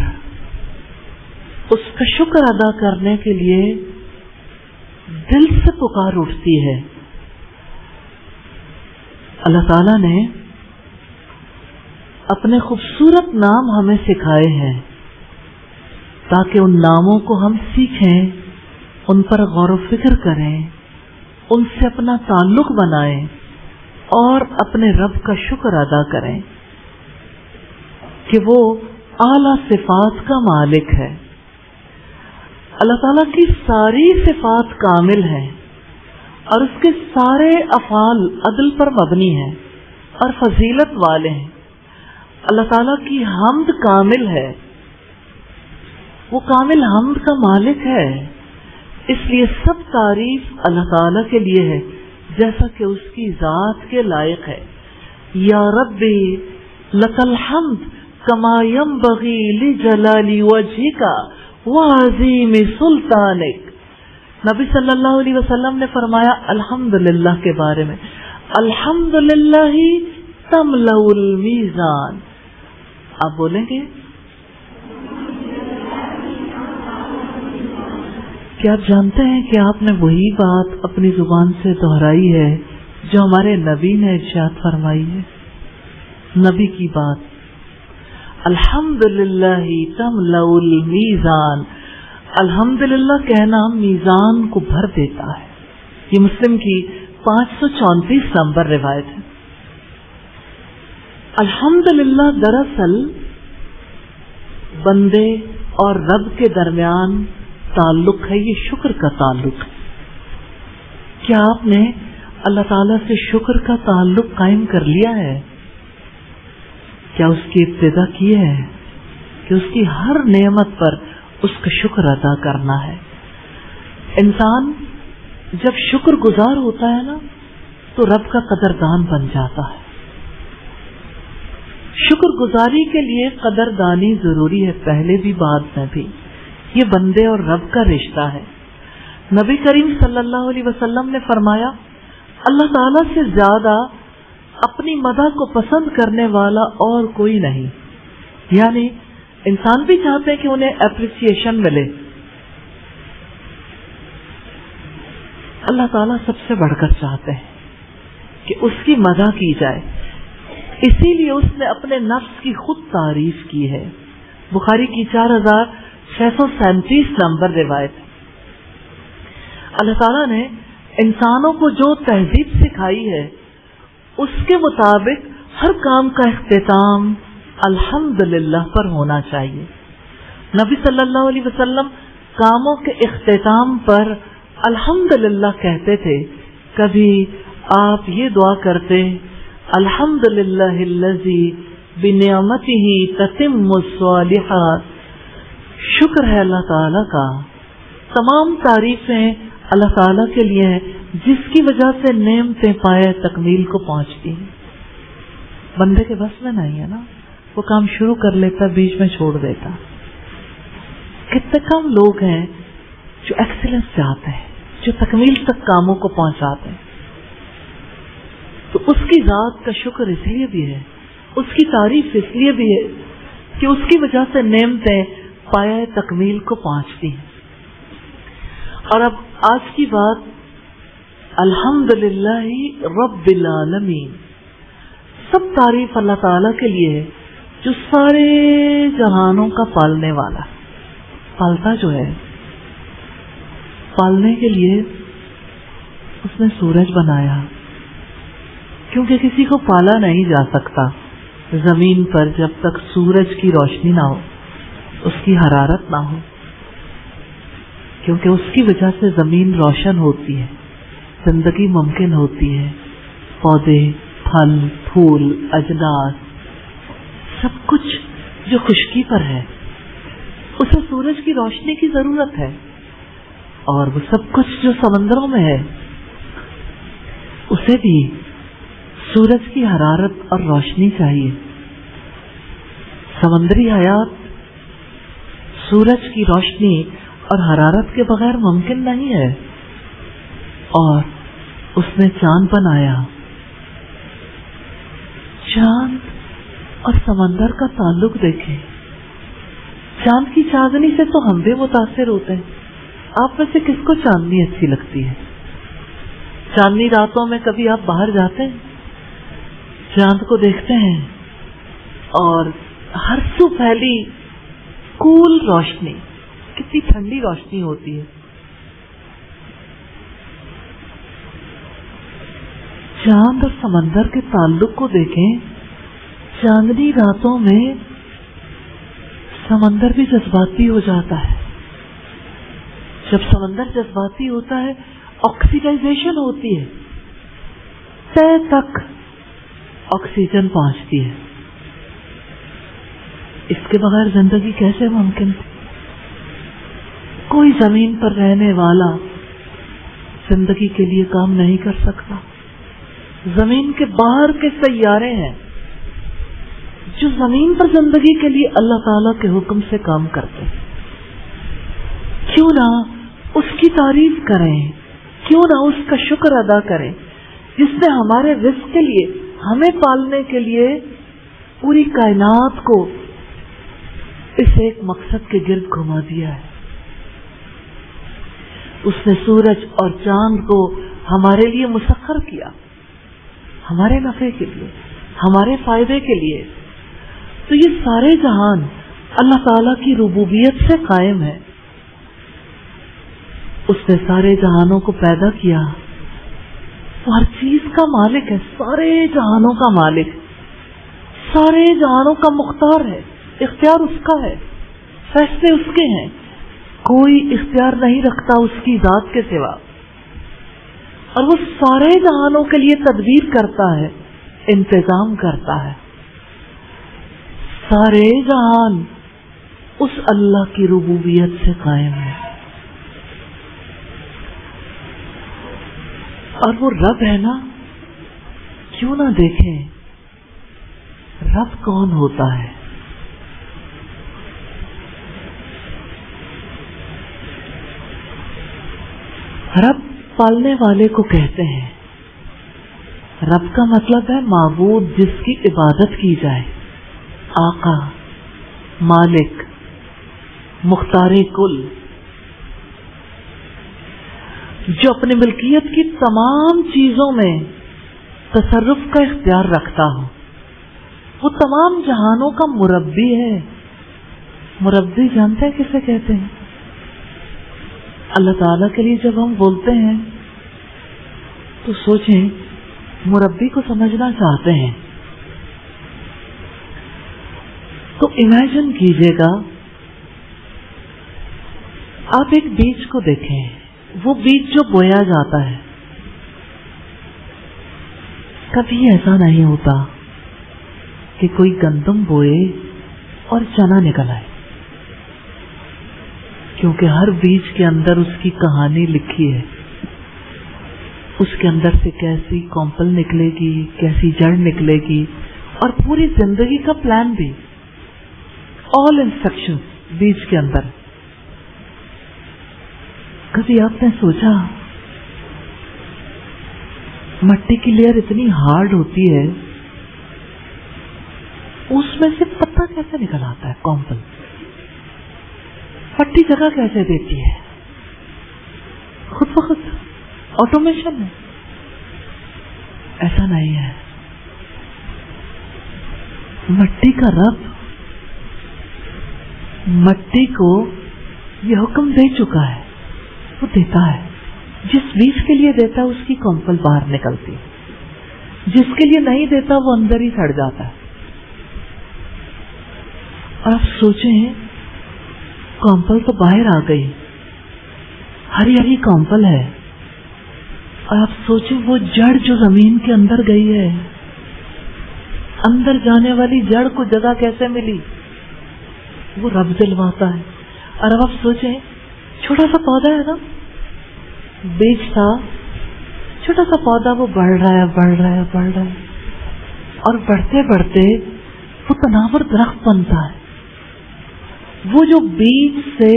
اس کا شکر ادا کرنے کے لیے دل سے پکار اٹھتی ہے. اللہ تعالیٰ نے اپنے خوبصورت نام ہمیں سکھائے ہیں تاکہ ان ناموں کو ہم سیکھیں، ان پر غور و فکر کریں، ان سے اپنا تعلق بنائیں اور اپنے رب کا شکر ادا کریں کہ وہ اعلیٰ صفات کا مالک ہے. اللہ تعالیٰ کی ساری صفات کامل ہیں اور اس کے سارے افعال عدل پر مبنی ہیں اور فضیلت والے ہیں. اللہ تعالیٰ کی حمد کامل ہے، وہ کامل حمد کا مالک ہے. اس لیے سب تعریف اللہ تعالیٰ کے لیے ہے جیسا کہ اس کی ذات کے لائق ہے. یا ربی لک الحمد کما ینبغی لجلال وجہک وعظیم سلطانک. نبی صلی اللہ علیہ وسلم نے فرمایا الحمدللہ کے بارے میں، الحمدللہ تملأ المیزان. آپ بولیں گے؟ کیا آپ جانتے ہیں کہ آپ نے وہی بات اپنی زبان سے دہرائی ہے جو ہمارے نبی نے ارشاد فرمائی ہے؟ نبی کی بات، الحمدللہ تملأ المیزان. الحمدللہ کہنا میزان کو بھر دیتا ہے. یہ مسلم کی 534 نمبر روایت ہے. الحمدللہ دراصل بندے اور رب کے درمیان تعلق ہے، یہ شکر کا تعلق ہے. کیا آپ نے اللہ تعالیٰ سے شکر کا تعلق قائم کر لیا ہے؟ کیا اس کی ابتدا کی ہے کہ اس کی ہر نعمت پر اس کا شکر ادا کرنا ہے؟ انسان جب شکر گزار ہوتا ہے نا تو رب کا قدردان بن جاتا ہے. شکر گزاری کے لیے قدردانی ضروری ہے، پہلے بھی بعد میں بھی. یہ بندے اور رب کا رشتہ ہے. نبی کریم صلی اللہ علیہ وسلم نے فرمایا اللہ تعالیٰ سے زیادہ اپنی مدح کو پسند کرنے والا اور کوئی نہیں. یعنی انسان بھی چاہتے ہیں کہ انہیں اپریسیشن ملے، اللہ تعالیٰ سب سے بڑھ کر چاہتے ہیں کہ اس کی مدح کی جائے. اسی لیے اس نے اپنے نفس کی خود تعریف کی ہے. بخاری کی 4637 نمبر روایت. اللہ تعالیٰ نے انسانوں کو جو تہذیب سکھائی ہے اس کے مطابق ہر کام کا اختتام الحمدللہ پر ہونا چاہیے. نبی صلی اللہ علیہ وسلم کاموں کے اختتام پر الحمدللہ کہتے تھے. کبھی آپ یہ دعا کرتے الحمدللہ الذی بنعمتہ تتم الصالحات. شکر ہے اللہ تعالیٰ کا، تمام تعریفیں اللہ تعالیٰ کے لیے ہیں جس کی وجہ سے نعمتیں پائے تکمیل کو پہنچتی ہیں. بندے کے بس میں نہیں ہے نا، وہ کام شروع کر لیتا بیچ میں چھوڑ دیتا. کتنے کم لوگ ہیں جو ایکسیلنس چاہتے ہیں، جو تکمیل تک کاموں کو پہنچاتے ہیں. تو اس کی ذات کا شکر اس لیے بھی ہے، اس کی تعریف اس لیے بھی ہے کہ اس کی وجہ سے نعمتیں پایہ تکمیل کو پہنچتی ہیں. اور اب آج کی بات الحمدللہ رب العالمین. سب تعریف اللہ تعالیٰ کے لیے ہے جو سارے جہانوں کا پالنے والا. پالتا جو ہے پالنے کے لیے اس نے سورج بنایا، کیونکہ کسی کو پالا نہیں جا سکتا زمین پر جب تک سورج کی روشنی نہ ہو، اس کی حرارت نہ ہو، کیونکہ اس کی وجہ سے زمین روشن ہوتی ہے، زندگی ممکن ہوتی ہے، پودے، پھل، پھول، اجناس، سب کچھ جو خشکی پر ہے اسے سورج کی روشنی کی ضرورت ہے، اور وہ سب کچھ جو سمندروں میں ہے اسے بھی سورج کی حرارت اور روشنی چاہیے۔ سمندری حیات سورج کی روشنی اور حرارت کے بغیر ممکن نہیں ہے۔ اور اس نے چاند بنایا۔ چاند اور سمندر کا تعلق دیکھیں۔ چاند کی چاندنی سے تو ہم بھی متاثر ہوتے ہیں۔ آپ میں سے کس کو چاندنی اچھی لگتی ہے؟ چاندنی راتوں میں کبھی آپ باہر جاتے ہیں، چاند کو دیکھتے ہیں اور ہر سو پھیلی کول روشنی، کتنی ٹھنڈی روشنی ہوتی ہے۔ چاند اور سمندر کے تعلق کو دیکھیں۔ چاندنی راتوں میں سمندر بھی جذباتی ہو جاتا ہے۔ جب سمندر جذباتی ہوتا ہے آکسیڈائزیشن ہوتی ہے، تہ تک آکسیجن پہنچتی ہے۔ اس کے بغیر زندگی کیسے ممکن تھی؟ کوئی زمین پر رہنے والا زندگی کے لیے کام نہیں کر سکتا۔ زمین کے باہر کے سیارے ہیں جو زمین پر زندگی کے لیے اللہ تعالیٰ کے حکم سے کام کرتے ہیں۔ کیوں نہ اس کی تعریف کریں، کیوں نہ اس کا شکر ادا کریں جس نے ہمارے رزق کے لیے، ہمیں پالنے کے لیے پوری کائنات کو اس ایک مقصد کے گرد گھما دیا ہے۔ اس نے سورج اور چاند کو ہمارے لیے مسخر کیا، ہمارے نفع کے لیے، ہمارے فائدے کے لیے۔ تو یہ سارے جہان اللہ تعالیٰ کی ربوبیت سے قائم ہے۔ اس نے سارے جہانوں کو پیدا کیا، وہ ہر چیز کا مالک ہے، سارے جہانوں کا مالک، سارے جہانوں کا مختار ہے، اختیار اس کا ہے، فیصلے اس کے ہیں، کوئی اختیار نہیں رکھتا اس کی ذات کے سوا، اور وہ سارے جہانوں کے لیے تدبیر کرتا ہے، انتظام کرتا ہے۔ سارے جہان اس اللہ کی ربوبیت سے قائم ہے، اور وہ رب ہے نا، کیوں نہ دیکھیں رب کون ہوتا ہے۔ رب پالنے والے کو کہتے ہیں۔ رب کا مطلب ہے معبود جس کی عبادت کی جائے، آقا، مالک، مختار کل، جو اپنی ملکیت کی تمام چیزوں میں تصرف کا اختیار رکھتا ہو، وہ تمام جہانوں کا مربی ہے۔ مربی جانتے ہیں کسے کہتے ہیں؟ اللہ تعالیٰ کے لیے جب ہم بولتے ہیں تو سوچیں، مربی کو سمجھنا چاہتے ہیں تو امیجن کیجئے گا، آپ ایک بیج کو دیکھیں، وہ بیج جو بویا جاتا ہے، کبھی ایسا نہیں ہوتا کہ کوئی گندم بوئے اور چنا نکل آئے، کیونکہ ہر بیج کے اندر اس کی کہانی لکھی ہے، اس کے اندر سے کیسی کمپل نکلے گی، کیسی جڑ نکلے گی، اور پوری زندگی کا پلان بھی، آل انسٹرکشن بیج کے اندر۔ کبھی آپ نے سوچا مٹی کی لیئر اتنی ہارڈ ہوتی ہے، اس میں سے پتا کیسے نکل آتا ہے؟ کمپل پٹی جگہ کیسے دیتی ہے؟ خود بخود آٹومیشن ہے؟ ایسا نہیں ہے۔ مٹی کا رب مٹی کو یہ حکم دے چکا ہے وہ دیتا ہے. جس بیج کے لیے دیتا ہے اس کی کونپل باہر نکلتی ہے, جس کے لیے نہیں دیتا وہ اندر ہی سڑ جاتا ہے. اور آپ سوچیں, کونپل تو باہر آ گئی, ہری ہری کونپل ہے, اور آپ سوچیں وہ جڑ جو زمین کے اندر گئی ہے, اندر جانے والی جڑ کو جگہ کیسے ملی؟ وہ رب دلواتا ہے. اور اب آپ سوچیں, چھوٹا سا پودا ہے نا, بیج تھا, چھوٹا سا پودا, وہ بڑھ رہا ہے بڑھ رہا ہے بڑھ رہا ہے, اور بڑھتے بڑھتے وہ تناور درخت بنتا ہے. وہ جو بیج سے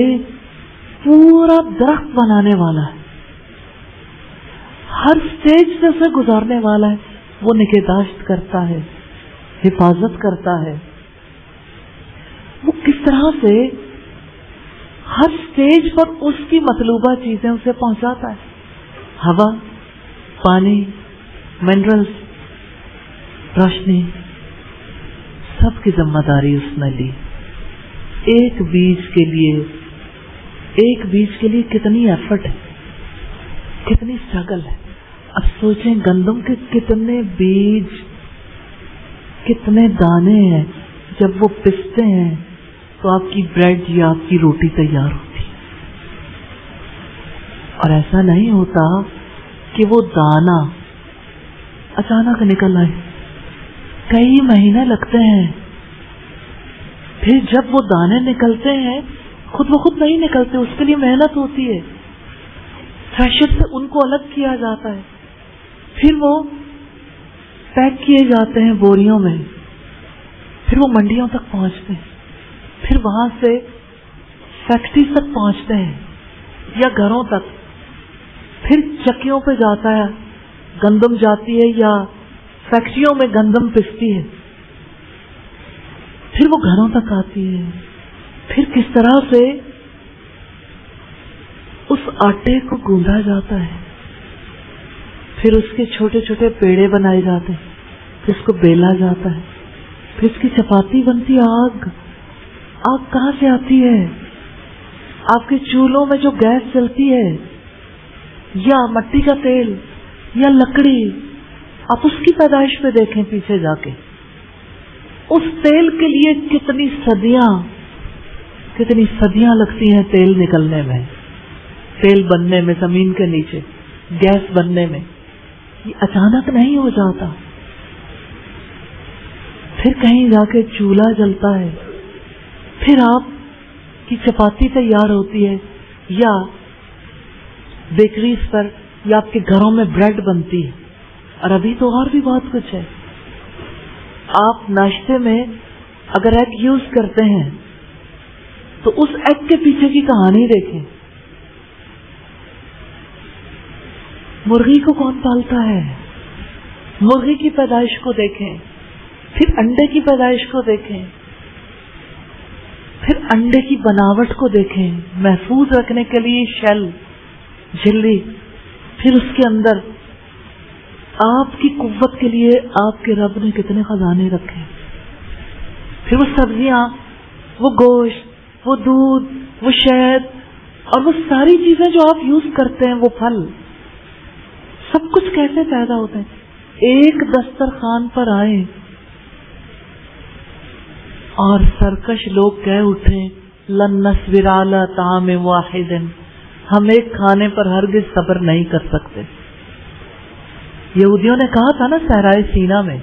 پورا درخت بنانے والا ہے, ہر سٹیج سے اسے گزارنے والا ہے, وہ نگہداشت کرتا ہے, حفاظت کرتا ہے. وہ کس طرح سے ہر سٹیج پر اس کی مطلوبہ چیزیں اسے پہنچاتا ہے. ہوا, پانی, منرلز, روشنی, سب کی ذمہ داری اس نے لی. ایک بیج کے لیے کتنی ایفرٹ ہے, کتنی اسٹرگل ہے. اب سوچیں گندم کے کتنے بیج, کتنے دانے ہیں, جب وہ پستے ہیں تو آپ کی بریڈ یا آپ کی روٹی تیار ہوتی ہے. اور ایسا نہیں ہوتا کہ وہ دانا اچانک نکل آئے, کئی مہینے لگتے ہیں. پھر جب وہ دانے نکلتے ہیں خود بخود نہیں نکلتے, اس کے لیے محنت ہوتی ہے. تھریشر سے ان کو الگ کیا جاتا ہے, پھر وہ پیک کیے جاتے ہیں بوریوں میں, پھر وہ منڈیوں تک پہنچتے ہیں, پھر وہاں سے فیکٹری تک پہنچتے ہیں یا گھروں تک, پھر چکیوں پہ جاتا ہے, گندم جاتی ہے یا فیکٹریوں میں گندم پستی ہے, پھر وہ گھروں تک آتی ہے. پھر کس طرح سے اس آٹے کو گوندا جاتا ہے, پھر اس کے چھوٹے چھوٹے پیڑے بنائے جاتے ہیں, پھر اس کو بیلا جاتا ہے, پھر اس کی چپاتی بنتی ہے. آگ کہاں سے آتی ہے؟ آپ کے چولہوں میں جو گیس چلتی ہے, یا مٹی کا تیل یا لکڑی, آپ اس کی پیدائش پہ دیکھیں پیچھے جا کے. اس تیل کے لیے کتنی صدیاں لگتی ہیں تیل نکلنے میں, تیل بننے میں, زمین کے نیچے گیس بننے میں. یہ اچانک نہیں ہو جاتا. پھر کہیں جا کے چولہا جلتا ہے, پھر آپ کی چپاتی تیار ہوتی ہے, یا بیکریز پر یا آپ کے گھروں میں بریڈ بنتی ہے. اور ابھی تو اور بھی بہت کچھ ہے. آپ ناشتے میں اگر ایگ یوز کرتے ہیں تو اس ایگ کے پیچھے کی کہانی دیکھیں. مرغی کو کون پالتا ہے؟ مرغی کی پیدائش کو دیکھیں, پھر انڈے کی پیدائش کو دیکھیں, پھر انڈے کی بناوٹ کو دیکھیں, محفوظ رکھنے کے لیے شیل, جھلی, پھر اس کے اندر آپ کی قوت کے لیے آپ کے رب نے کتنے خزانے رکھے, پھر وہ سبزیاں, وہ گوشت, وہ دودھ, وہ شہد, اور وہ ساری چیزیں جو آپ یوز کرتے ہیں, وہ پھل, سب کچھ کیسے پیدا ہوتے ہیں. ایک دسترخوان پر آئے اور سرکش لوگ کہہ اٹھے, لن نصبر علی طعام واحد, ہم ایک کھانے پر ہرگز صبر نہیں کر سکتے. یہودیوں نے کہا تھا نا صحرائے سینا میں,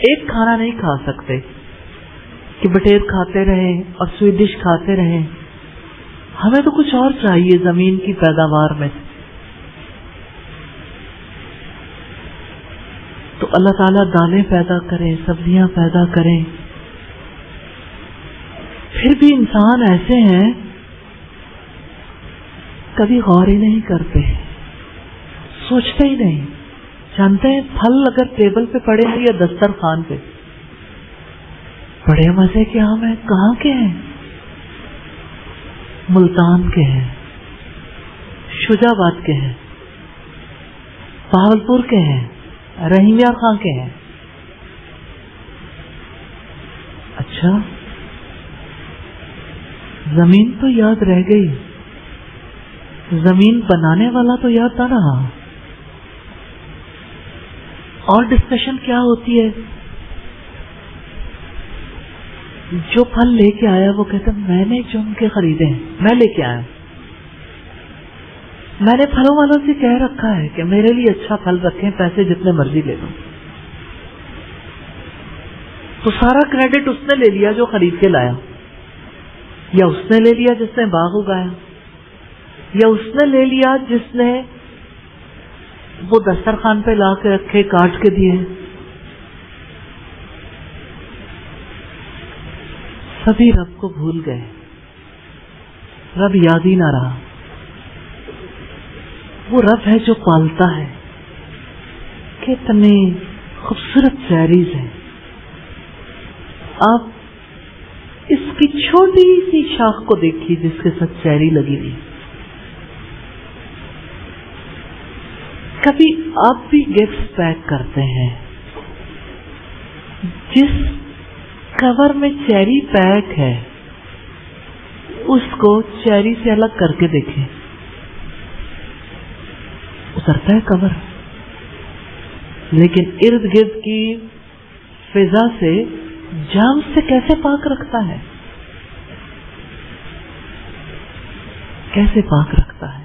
ایک کھانا نہیں کھا سکتے, کہ بٹیر کھاتے رہیں اور سویٹ ڈش کھاتے رہیں, ہمیں تو کچھ اور چاہیے زمین کی پیداوار میں. تو اللہ تعالیٰ دانے پیدا کریں, سبزیاں پیدا کریں. پھر بھی انسان ایسے ہیں کبھی غور ہی نہیں کرتے, سوچتے ہی نہیں. جانتے ہیں پھل اگر ٹیبل پہ پڑے ہیں یا دسترخوان پہ, بڑے مزے کے آم ہیں, کہاں کے ہیں؟ ملتان کے ہیں, شجاع آباد کے ہیں, بہاولپور کے ہیں, رحیم یار خان کے ہیں. اچھا, زمین تو یاد رہ گئی, زمین بنانے والا تو یاد تھا نا. اور ڈسکشن کیا ہوتی ہے؟ جو پھل لے کے آیا وہ کہتا میں نے چن کے خریدے ہیں، میں لے کے آیا، میں نے پھلوں والوں سے کہہ رکھا ہے کہ میرے لیے اچھا پھل رکھیں، پیسے جتنے مرضی لے لوں. تو سارا کریڈٹ اس نے لے لیا جو خرید کے لایا، یا اس نے لے لیا جس نے باغ اگایا، یا اس نے لے لیا جس نے وہ دسترخوان پہ لا کے رکھے، کاٹ کے دیے. سبھی رب کو بھول گئے، رب یاد ہی نہ رہا. وہ رب ہے جو پالتا ہے. کتنے خوبصورت چیریز ہیں. آپ اس کی چھوٹی سی شاخ کو دیکھیے جس کے ساتھ چیری لگی ہوئی. کبھی آپ بھی گفٹ پیک کرتے ہیں، جس کور میں چیری پیک ہے اس کو چیری سے الگ کر کے دیکھیں، اترتا ہے کور، لیکن ارد گرد کی فضا سے جام سے کیسے پاک رکھتا ہے، کیسے پاک رکھتا ہے.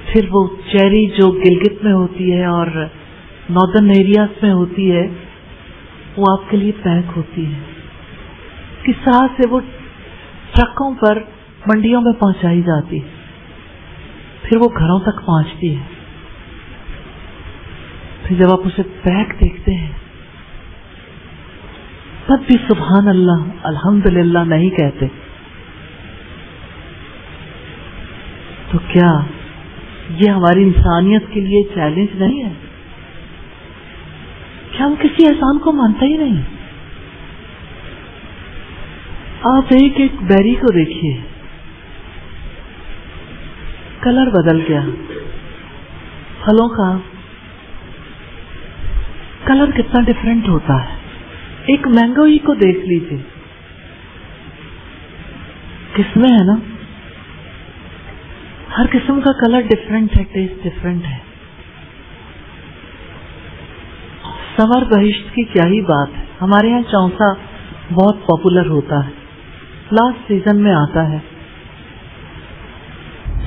پھر وہ چیری جو گلگت میں ہوتی ہے اور ناردرن ایریاز میں ہوتی ہے وہ آپ کے لیے پیک ہوتی ہے، کس طرح سے وہ ٹرکوں پر منڈیوں میں پہنچائی جاتی ہے، پھر وہ گھروں تک پہنچتی ہے. پھر جب آپ اسے پیک دیکھتے ہیں تب بھی سبحان اللہ الحمدللہ نہیں کہتے. تو کیا یہ ہماری انسانیت کے لیے چیلنج نہیں ہے؟ کیا ہم کسی احسان کو مانتے ہی نہیں؟ آپ ایک ایک بیری کو دیکھیے، کلر بدل گیا. پھلوں کا کلر کتنا ڈفرینٹ ہوتا ہے. ایک مینگو ہی کو دیکھ لیجیے، قسمیں ہے نا، ہر قسم کا کلر ڈفرینٹ ہے، ٹیسٹ ڈفرینٹ ہے. سمر بہشت کی کیا ہی بات ہے. ہمارے یہاں چونسا بہت پاپولر ہوتا ہے، لاسٹ سیزن میں آتا ہے.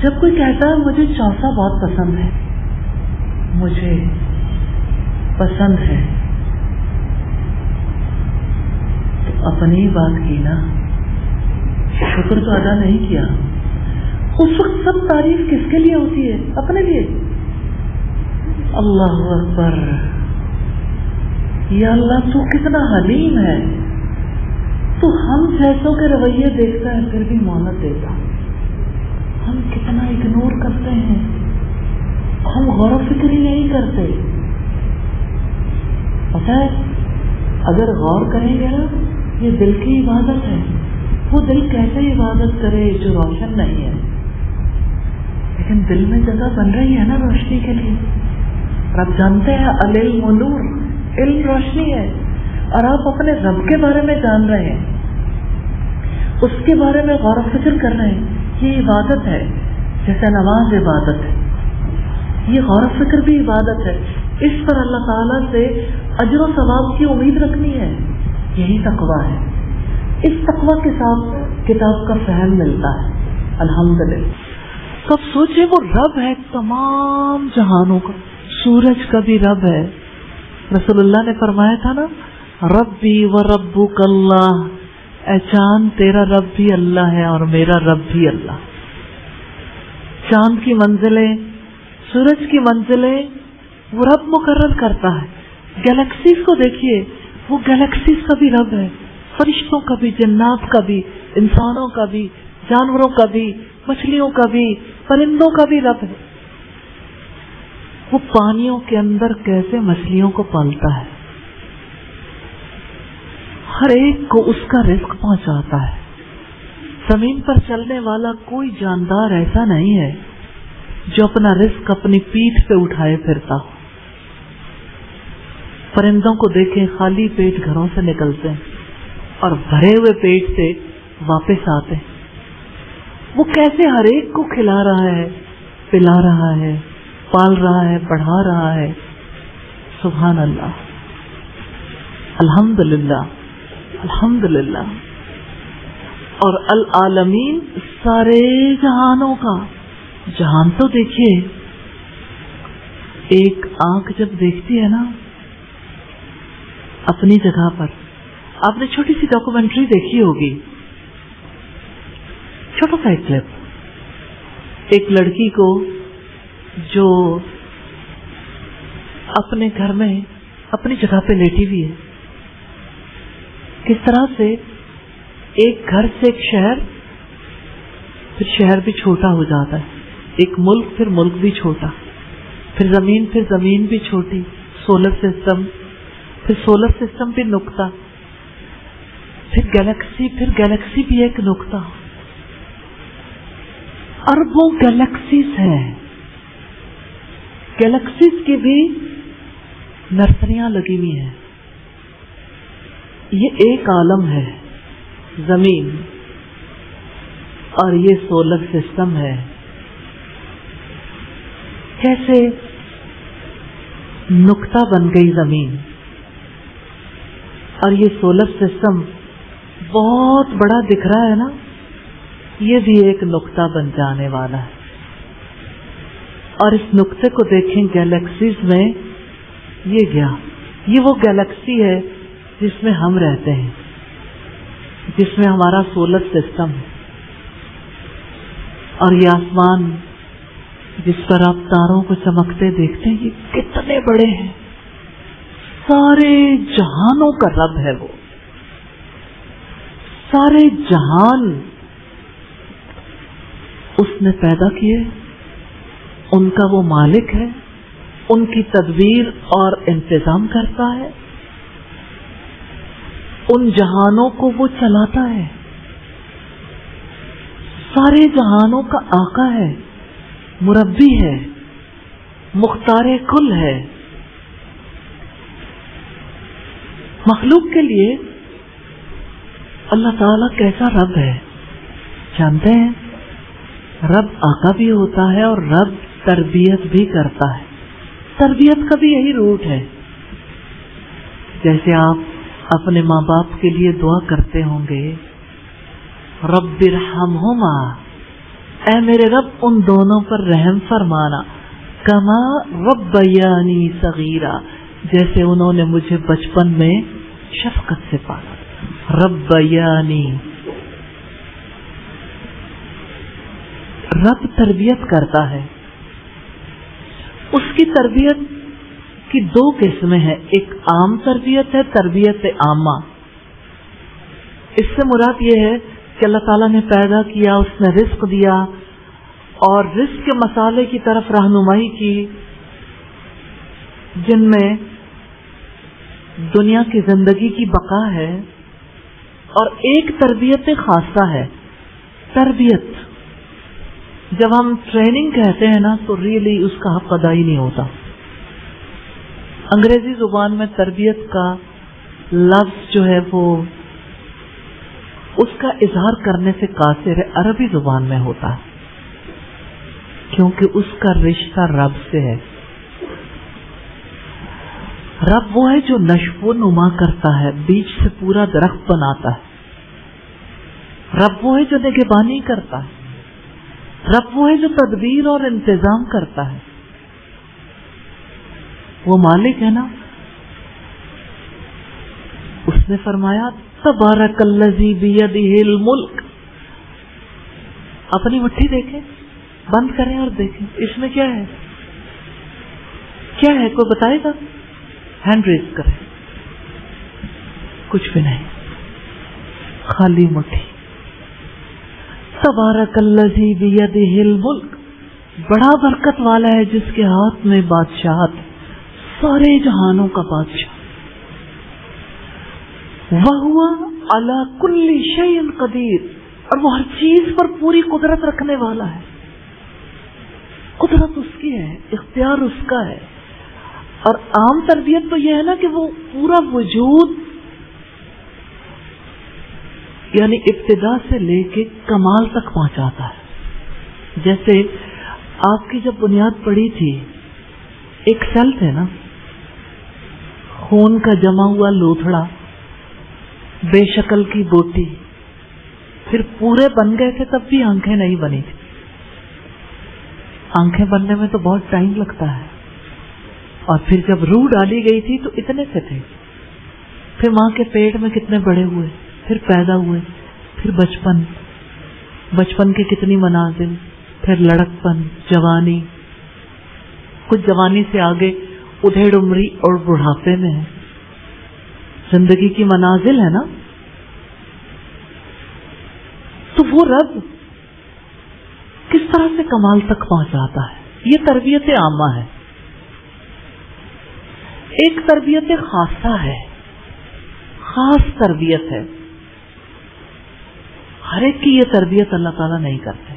جب کوئی کہتا ہے مجھے چونسا بہت پسند ہے، مجھے پسند ہے، تو اپنی بات کی نا، شکر تو ادا نہیں کیا. اس وقت سب تعریف کس کے لیے ہوتی ہے؟ اپنے لیے. اللہ اکبر، یا اللہ تو کتنا حلیم ہے، تو ہم جیسوں کے رویے دیکھتا ہے پھر بھی مہلت دیتا. ہم کتنا اگنور کرتے ہیں، ہم غور و فکر ہی نہیں کرتے. پتہ ہے اگر غور کریں گے نا، یہ دل کی عبادت ہے. وہ دل کیسے عبادت کرے جو روشن نہیں ہے، لیکن دل میں جگہ بن رہی ہے نا روشنی کے لیے. اور آپ جانتے ہیں العلم نور، علم روشنی ہے، اور آپ اپنے رب کے بارے میں جان رہے ہیں، اس کے بارے میں غور و فکر کر رہے ہیں. یہ عبادت ہے، جیسے نماز عبادت ہے، یہ غور و فکر بھی عبادت ہے. اس پر اللہ تعالیٰ سے اجر و ثواب کی امید رکھنی ہے. یہی تقویٰ ہے. اس تقویٰ کے ساتھ کتاب کا فہم ملتا ہے. الحمدللہ. کب سوچے وہ رب ہے تمام جہانوں کا، سورج کا بھی رب ہے. رسول اللہ نے فرمایا تھا نا، ربی و ربک اللہ، اے چاند تیرا رب بھی اللہ ہے اور میرا رب بھی اللہ. چاند کی منزلیں، سورج کی منزلیں وہ رب مقرر کرتا ہے. گیلیکسیز کو دیکھیے، وہ گیلیکسیز کا بھی رب ہے، فرشتوں کا بھی، جنات کا بھی، انسانوں کا بھی، جانوروں کا بھی، مچھلیوں کا بھی، پرندوں کا بھی رب ہے. وہ پانیوں کے اندر کیسے مچھلیوں کو پالتا ہے، ہر ایک کو اس کا رزق پہنچاتا ہے. زمین پر چلنے والا کوئی جاندار ایسا نہیں ہے جو اپنا رزق اپنی پیٹھ پہ اٹھائے پھرتا ہو. پرندوں کو دیکھیں، خالی پیٹ گھروں سے نکلتے ہیں اور بھرے ہوئے پیٹ سے واپس آتے ہیں. وہ کیسے ہر ایک کو کھلا رہا ہے، پلا رہا ہے، پال رہا ہے، بڑھا رہا ہے. سبحان اللہ، الحمدللہ الحمدللہ. اور العالمین، سارے جہانوں کا. جہان تو دیکھیے، ایک آنکھ جب دیکھتی ہے نا اپنی جگہ پر. آپ نے چھوٹی سی ڈاکومنٹری دیکھی ہوگی، چھوٹا سا کلپ، ایک لڑکی کو جو اپنے گھر میں اپنی جگہ پہ لیٹی ہوئی ہے، کس طرح سے ایک گھر سے ایک شہر، پھر شہر بھی چھوٹا ہو جاتا ہے، ایک ملک، پھر ملک بھی چھوٹا، پھر زمین بھی چھوٹی، سولر سسٹم، پھر سولر سسٹم بھی نقطہ، پھر گیلیکسی بھی ایک نقطہ. اربوں گیلیکسیز ہیں، گیلیکسیز کی بھی نرسریاں لگی ہوئی ہیں. یہ ایک عالم ہے زمین، اور یہ سولر سسٹم ہے. کیسے نقطہ بن گئی زمین، اور یہ سولر سسٹم بہت بڑا دکھ رہا ہے نا، یہ بھی ایک نقطہ بن جانے والا ہے. اور اس نقطے کو دیکھیں گیلیکسیز میں، یہ گیا، یہ وہ گیلیکسی ہے جس میں ہم رہتے ہیں، جس میں ہمارا سولر سسٹم ہے. اور یہ آسمان جس پر آپ تاروں کو چمکتے دیکھتے ہیں، یہ کتنے بڑے ہیں. سارے جہانوں کا رب ہے وہ، سارے جہان اس نے پیدا کیے، ان کا وہ مالک ہے، ان کی تدبیر اور انتظام کرتا ہے، ان جہانوں کو وہ چلاتا ہے، سارے جہانوں کا آقا ہے، مربی ہے، مختار کل ہے. مخلوق کے لیے اللہ تعالیٰ کیسا رب ہے جانتے ہیں؟ رب آقا بھی ہوتا ہے اور رب تربیت بھی کرتا ہے. تربیت کا بھی یہی روٹ ہے. جیسے آپ اپنے ماں باپ کے لیے دعا کرتے ہوں گے، رب ارحمہما، اے میرے رب ان دونوں پر رحم فرمانا، کما ربیانی صغیرا، جیسے انہوں نے مجھے بچپن میں شفقت سے پالا. ربیانی، رب تربیت کرتا ہے. اس کی تربیت کی دو قسمیں ہیں، ایک عام تربیت ہے، تربیت عامہ. اس سے مراد یہ ہے کہ اللہ تعالیٰ نے پیدا کیا، اس نے رزق دیا اور رزق کے مسالے کی طرف رہنمائی کی، جن میں دنیا کی زندگی کی بقا ہے. اور ایک تربیت خاصہ ہے. تربیت جب ہم ٹریننگ کہتے ہیں نا تو ریئلی اس کا حق ادا ہی نہیں ہوتا. انگریزی زبان میں تربیت کا لفظ جو ہے وہ اس کا اظہار کرنے سے قاصر ہے، عربی زبان میں ہوتا ہے، کیونکہ اس کا رشتہ رب سے ہے. رب وہ ہے جو نشو و نما کرتا ہے، بیج سے پورا درخت بناتا ہے. رب وہ ہے جو نگہبانی کرتا ہے. رب وہ ہے جو تدبیر اور انتظام کرتا ہے. وہ مالک ہے نا. اس نے فرمایا تبارک الذی بیدہ الملک. اپنی مٹھی دیکھیں، بند کریں اور دیکھیں اس میں کیا ہے. کیا ہے کوئی بتائے گا؟ ہینڈ ریز کریں. کچھ بھی نہیں، خالی مٹھی. تبارک الذی بیدہ الملک، بڑا برکت والا ہے جس کے ہاتھ میں بادشاہت، سارے جہانوں کا بادشاہ. وَهُوَ عَلَى كُلِّ شَيْءٍ قَدِيرٌ، اور وہ ہر چیز پر پوری قدرت رکھنے والا ہے. قدرت اس کی ہے، اختیار اس کا ہے. اور عام تربیت تو یہ ہے نا کہ وہ پورا وجود یعنی ابتدا سے لے کے کمال تک پہنچاتا ہے. جیسے آپ کی جب بنیاد پڑی تھی، ایک سیل تھے نا، خون کا جمع ہوا لوتھڑا، بے شکل کی بوٹی، پھر پورے بن گئے تھے تب بھی آنکھیں نہیں بنی تھی. آنکھیں بننے میں تو بہت ٹائم لگتا ہے. اور پھر جب روح ڈالی گئی تھی تو اتنے سے تھے، پھر ماں کے پیٹ میں کتنے بڑے ہوئے، پھر پیدا ہوئے، پھر بچپن کی کتنی منازل، پھر لڑکپن، جوانی، کچھ جوانی سے آگے ادھیڑ عمری اور بڑھاپے میں ہے. زندگی کی منازل ہے نا. تو وہ رب کس طرح سے کمال تک پہنچاتا ہے؟ یہ تربیت عامہ ہے. ایک تربیت خاصہ ہے، خاص تربیت ہے. ہر ایک کی یہ تربیت اللہ تعالیٰ نہیں کرتے.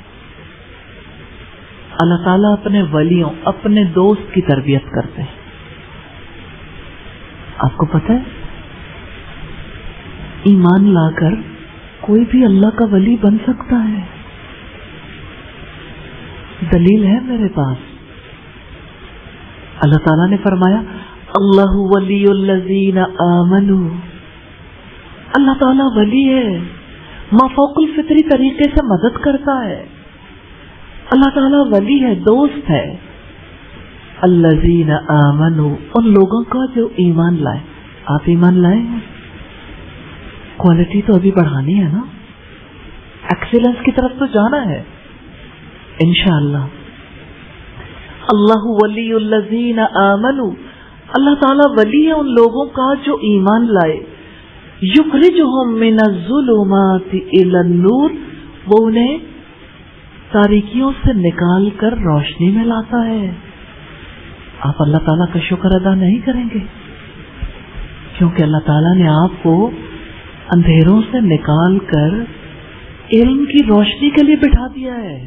اللہ تعالیٰ اپنے ولیوں، اپنے دوست کی تربیت کرتے ہیں. آپ کو پتہ ہے ایمان لا کر کوئی بھی اللہ کا ولی بن سکتا ہے. دلیل ہے میرے پاس. اللہ تعالیٰ نے فرمایا اللہ ولی الذین آمنوا. اللہ تعالیٰ ولی ہے، مافوق الفطری طریقے سے مدد کرتا ہے. اللہ تعالیٰ ولی ہے، دوست ہے. الذین آمنوا، ان لوگوں کا جو ایمان لائے. آپ ایمان لائے ہیں؟ کوالٹی تو ابھی بڑھانی ہے نا، ایکسیلنس کی طرف تو جانا ہے انشاءاللہ. اللہ ولی الذین آمنوا، اللہ تعالیٰ ولی ہے ان لوگوں کا جو ایمان لائے. یخرجہم من الظلمات الی النور، وہ انہیں تاریکیوں سے نکال کر روشنی میں لاتا ہے. آپ اللہ تعالیٰ کا شکر ادا نہیں کریں گے کیونکہ اللہ تعالیٰ نے آپ کو اندھیروں سے نکال کر علم کی روشنی کے لیے بٹھا دیا ہے.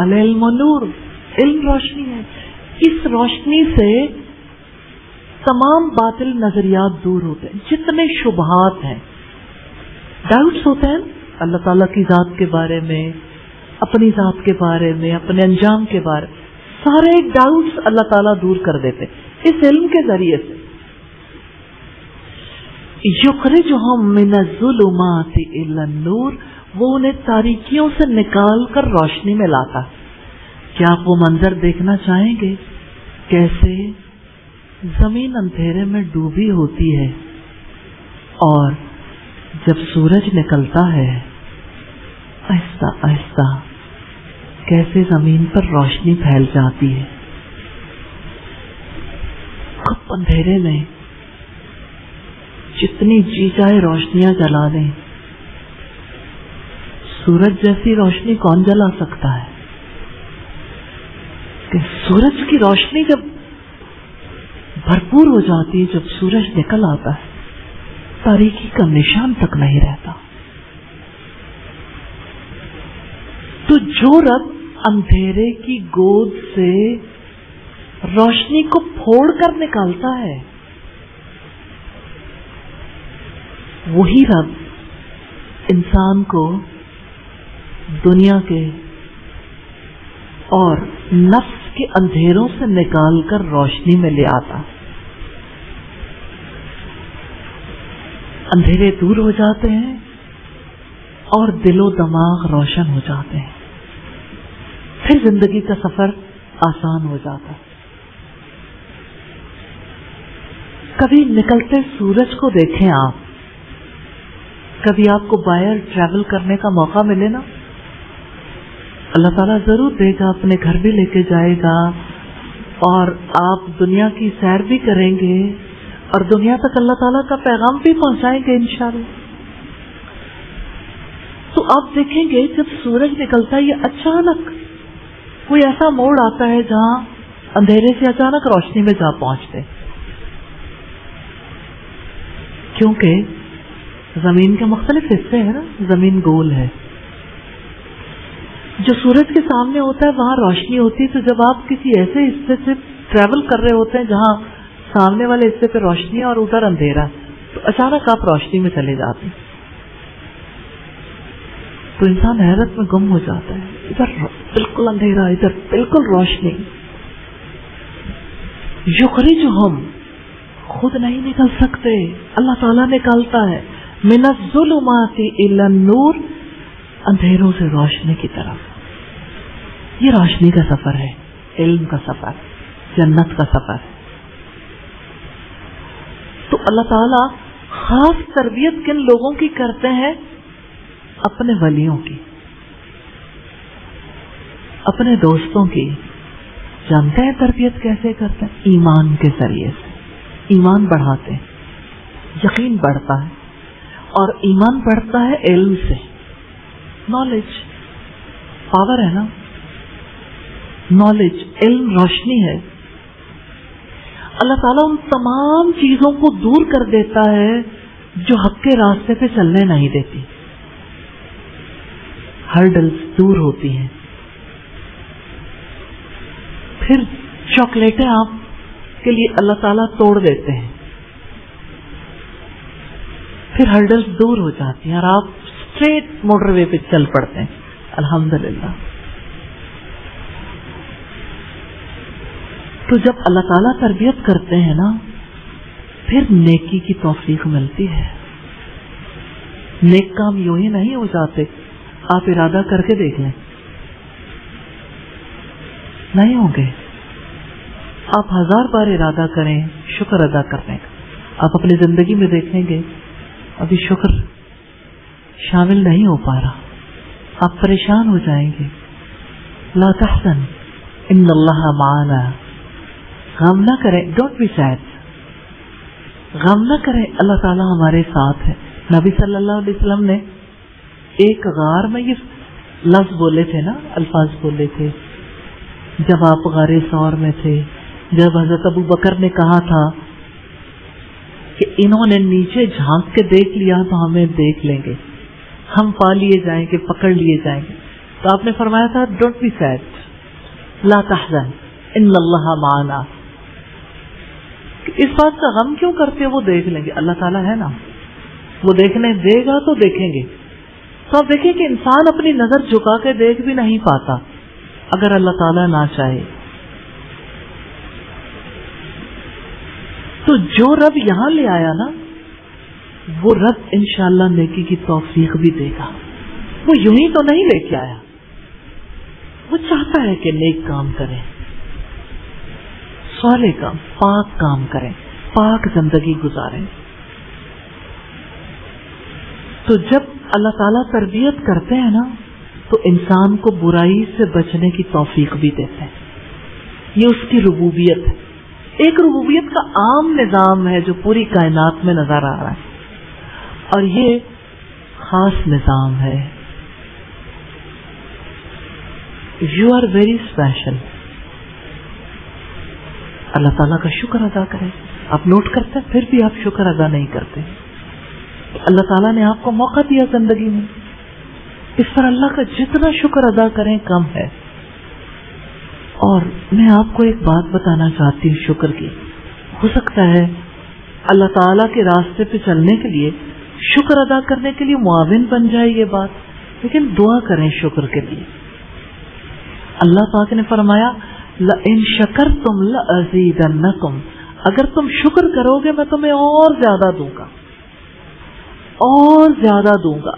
العلم نور، علم روشنی ہے. اس روشنی سے تمام باطل نظریات دور ہوتے ہیں. جتنے شبہات ہیں، ڈاؤٹس ہوتے ہیں اللہ تعالیٰ کی ذات کے بارے میں، اپنی ذات کے بارے میں، اپنے انجام کے بارے میں، سارے ڈاؤٹس اللہ تعالیٰ دور کر دیتے اس علم کے ذریعے سے. یخرجہم من الظلمات الی النور، وہ انہیں تاریکیوں سے نکال کر روشنی میں لاتا. کیا آپ وہ منظر دیکھنا چاہیں گے کیسے زمین اندھیرے میں ڈوبی ہوتی ہے اور جب سورج نکلتا ہے آہستہ آہستہ کیسے زمین پر روشنی پھیل جاتی ہے. کب اندھیرے میں جتنی جی چاہے روشنیاں جلا دیں، سورج جیسی روشنی کون جلا سکتا ہے؟ کہ سورج کی روشنی جب بھرپور ہو جاتی ہے، جب سورج نکل آتا ہے، تاریکی کا نشان تک نہیں رہتا. تو جو رب اندھیرے کی گود سے روشنی کو پھوڑ کر نکالتا ہے، وہی رب انسان کو دنیا کے اور نفس کے اندھیروں سے نکال کر روشنی میں لے آتا. اندھیرے دور ہو جاتے ہیں اور دل و دماغ روشن ہو جاتے ہیں. پھر زندگی کا سفر آسان ہو جاتا. کبھی نکلتے سورج کو دیکھیں آپ، کبھی آپ کو باہر ٹریول کرنے کا موقع ملے نا، اللہ تعالیٰ ضرور دے گا، اپنے گھر بھی لے کے جائے گا اور آپ دنیا کی سیر بھی کریں گے اور دنیا تک اللہ تعالیٰ کا پیغام بھی پہنچائیں گے انشاءاللہ. تو آپ دیکھیں گے جب سورج نکلتا ہے یہ اچانک کوئی ایسا موڑ آتا ہے جہاں اندھیرے سے اچانک روشنی میں جا پہنچتے، کیونکہ زمین کے مختلف حصے ہیں نا، زمین گول ہے. جو سورج کے سامنے ہوتا ہے وہاں روشنی ہوتی ہے، تو جب آپ کسی ایسے حصے سے ٹریول کر رہے ہوتے ہیں جہاں سامنے والے حصے پہ روشنی ہے اور ادھر اندھیرا، تو اچانک آپ روشنی میں چلے جاتے ہیں. تو تو انسان حیرت میں گم ہو جاتا ہے، ادھر بالکل اندھیرا، ادھر بالکل روشنی. یخرجہم، خود نہیں نکل سکتے، اللہ تعالیٰ نکالتا ہے. من الظلمات الی النور، اندھیروں سے روشنی کی طرف. یہ روشنی کا سفر ہے، علم کا سفر، جنت کا سفر. تو اللہ تعالیٰ خاص تربیت کن لوگوں کی کرتے ہیں؟ اپنے ولیوں کی، اپنے دوستوں کی. جانتے ہیں تربیت کیسے کرتے ہیں؟ ایمان کے ذریعے سے. ایمان بڑھاتے ہیں، یقین بڑھتا ہے، اور ایمان بڑھتا ہے علم سے. نالج پاور ہے نا، نالج، علم روشنی ہے. اللہ تعالیٰ ان تمام چیزوں کو دور کر دیتا ہے جو حق کے راستے پہ چلنے نہیں دیتی. ہرڈلز دور ہوتی ہیں. پھر چاکلیٹیں آپ کے لیے اللہ تعالیٰ توڑ دیتے ہیں، پھر ہرڈلز دور ہو جاتی ہیں اور آپ اسٹریٹ موٹر وے پہ چل پڑتے ہیں. الحمدللہ. تو جب اللہ تعالیٰ تربیت کرتے ہیں نا، پھر نیکی کی توفیق ملتی ہے. نیک کام یوں ہی نہیں ہو جاتے. آپ ارادہ کر کے دیکھ لیں، نہیں ہوں گے. آپ 1000 بار ارادہ کریں شکر ادا کرنے کا، آپ اپنی زندگی میں دیکھیں گے ابھی شکر شامل نہیں ہو پا رہا. آپ پریشان ہو جائیں گے. لا تحزن ان اللہ معنا، غم نہ کریں، ڈونٹ بی سیڈ، غم نہ کریں، اللہ تعالیٰ ہمارے ساتھ ہے. نبی صلی اللہ علیہ وسلم نے ایک غار میں یہ لفظ بولے تھے نا، الفاظ بولے تھے جب آپ غار ثور میں تھے، جب حضرت ابو بکر نے کہا تھا کہ انہوں نے نیچے جھانک کے دیکھ لیا تو ہمیں دیکھ لیں گے، ہم پا لیے جائیں گے، پکڑ لیے جائیں گے. تو آپ نے فرمایا تھا ڈونٹ بی سیڈ، لا تحزن ان اللہ معنا. اس بات کا غم کیوں کرتے؟ وہ دیکھ لیں گے. اللہ تعالیٰ ہے نا، وہ دیکھنے دے گا تو دیکھیں گے. تو آپ دیکھیں کہ انسان اپنی نظر جھکا کے دیکھ بھی نہیں پاتا اگر اللہ تعالیٰ نہ چاہے. تو جو رب یہاں لے آیا نا، وہ رب انشاءاللہ نیکی کی توفیق بھی دے گا. وہ یوں ہی تو نہیں لے کے آیا، وہ چاہتا ہے کہ نیک کام کریں، صالح کام، پاک کام کریں، پاک زندگی گزاریں. تو جب اللہ تعالیٰ تربیت کرتے ہیں نا، تو انسان کو برائی سے بچنے کی توفیق بھی دیتے ہیں. یہ اس کی ربوبیت ہے. ایک ربوبیت کا عام نظام ہے جو پوری کائنات میں نظر آ رہا ہے، اور یہ خاص نظام ہے. You are very special. اللہ تعالیٰ کا شکر ادا کریں. آپ نوٹ کرتے ہیں پھر بھی آپ شکر ادا نہیں کرتے. اللہ تعالیٰ نے آپ کو موقع دیا زندگی میں، اس پر اللہ کا جتنا شکر ادا کریں کم ہے. اور میں آپ کو ایک بات بتانا چاہتی ہوں شکر کی. ہو سکتا ہے اللہ تعالیٰ کے راستے پہ چلنے کے لیے، شکر ادا کرنے کے لیے معاون بن جائے یہ بات، لیکن دعا کریں شکر کے لیے. اللہ پاک نے فرمایا لئن شکرتم لأزیدنکم، اگر تم شکر کرو گے میں تمہیں اور زیادہ دوں گا، اور زیادہ دوں گا.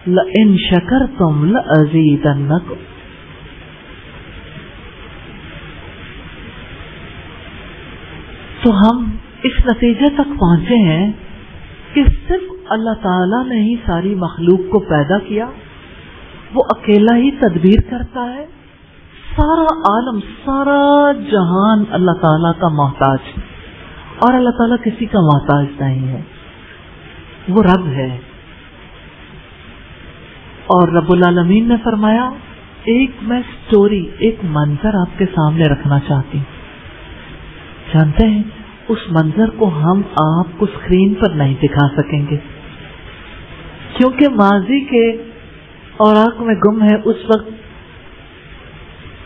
لئن شکرتم لأزیدنکم. تو ہم اس نتیجے تک پہنچے ہیں کہ صرف اللہ تعالیٰ نے ہی ساری مخلوق کو پیدا کیا، وہ اکیلا ہی تدبیر کرتا ہے. سارا عالم، سارا جہان اللہ تعالیٰ کا محتاج ہے، اور اللہ تعالیٰ کسی کا محتاج نہیں ہے. وہ رب ہے. اور رب العالمین نے فرمایا ایک میں سٹوری، ایک منظر آپ کے سامنے رکھنا چاہتی ہوں. جانتے ہیں اس منظر کو ہم آپ کو اسکرین پر نہیں دکھا سکیں گے کیونکہ ماضی کے اوراق میں گم ہے. اس وقت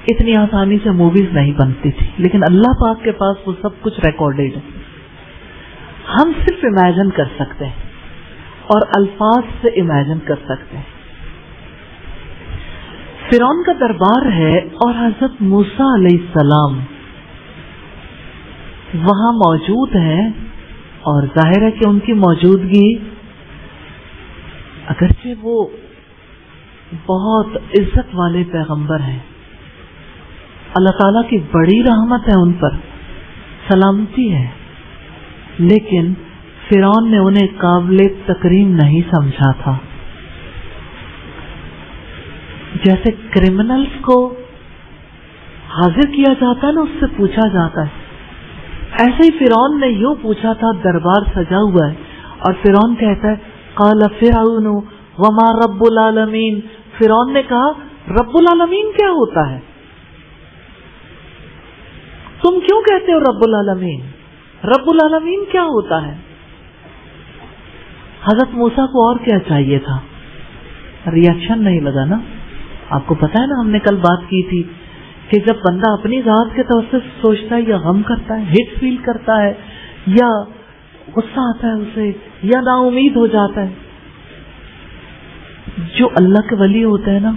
اتنی آسانی سے موویز نہیں بنتی تھی، لیکن اللہ پاک کے پاس وہ سب کچھ ریکارڈیڈ ہے. ہم صرف امیجن کر سکتے ہیں اور الفاظ سے امیجن کر سکتے ہیں. فرعون کا دربار ہے اور حضرت موسیٰ علیہ السلام وہاں موجود ہیں، اور ظاہر ہے کہ ان کی موجودگی، اگرچہ وہ بہت عزت والے پیغمبر ہیں، اللہ تعالیٰ کی بڑی رحمت ہے ان پر، سلامتی ہے، لیکن فرعون نے انہیں قابل تکریم نہیں سمجھا تھا۔ جیسے کرمنلز کو حاضر کیا جاتا ہے نا، اس سے پوچھا جاتا ہے، ایسے ہی فرعون نے یوں پوچھا تھا، دربار سجا ہوا ہے، اور فرعون کہتا ہے قال فرعون وما رب العالمین، فرعون نے کہا رب العالمین کیا ہوتا ہے؟ تم کیوں کہتے ہو رب العالمین؟ رب العالمین کیا ہوتا ہے؟ حضرت موسیٰ کو اور کیا چاہیے تھا؟ ریاکشن نہیں لگا نا۔ آپ کو پتا ہے نا، ہم نے کل بات کی تھی کہ جب بندہ اپنی ذات کے توسط سے سوچتا ہے یا غم کرتا ہے، ہٹ فیل کرتا ہے، یا غصہ آتا ہے اسے، یا نا امید ہو جاتا ہے، جو اللہ کے ولی ہوتے ہیں نا،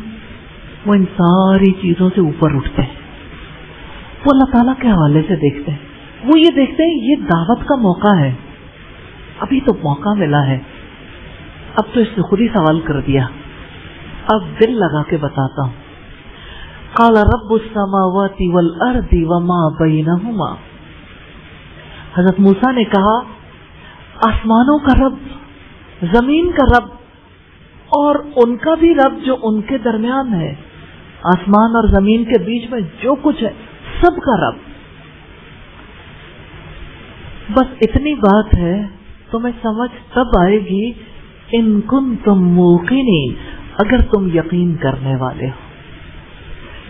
وہ ان ساری چیزوں سے اوپر اٹھتے ہیں، وہ اللہ تعالیٰ کے حوالے سے دیکھتے ہیں، وہ یہ دیکھتے ہیں یہ دعوت کا موقع ہے، ابھی تو موقع ملا ہے، اب تو اس نے خود ہی سوال کر دیا، اب دل لگا کے بتاتا ہوں۔ قال رب السماوات والارض وما بینہما، حضرت موسیٰ نے کہا آسمانوں کا رب، زمین کا رب، اور ان کا بھی رب جو ان کے درمیان ہے، آسمان اور زمین کے بیچ میں جو کچھ ہے سب کا رب۔ بس اتنی بات ہے، تمہیں سمجھ تب آئے گی ان کنتم موقنین، اگر تم یقین کرنے والے ہو۔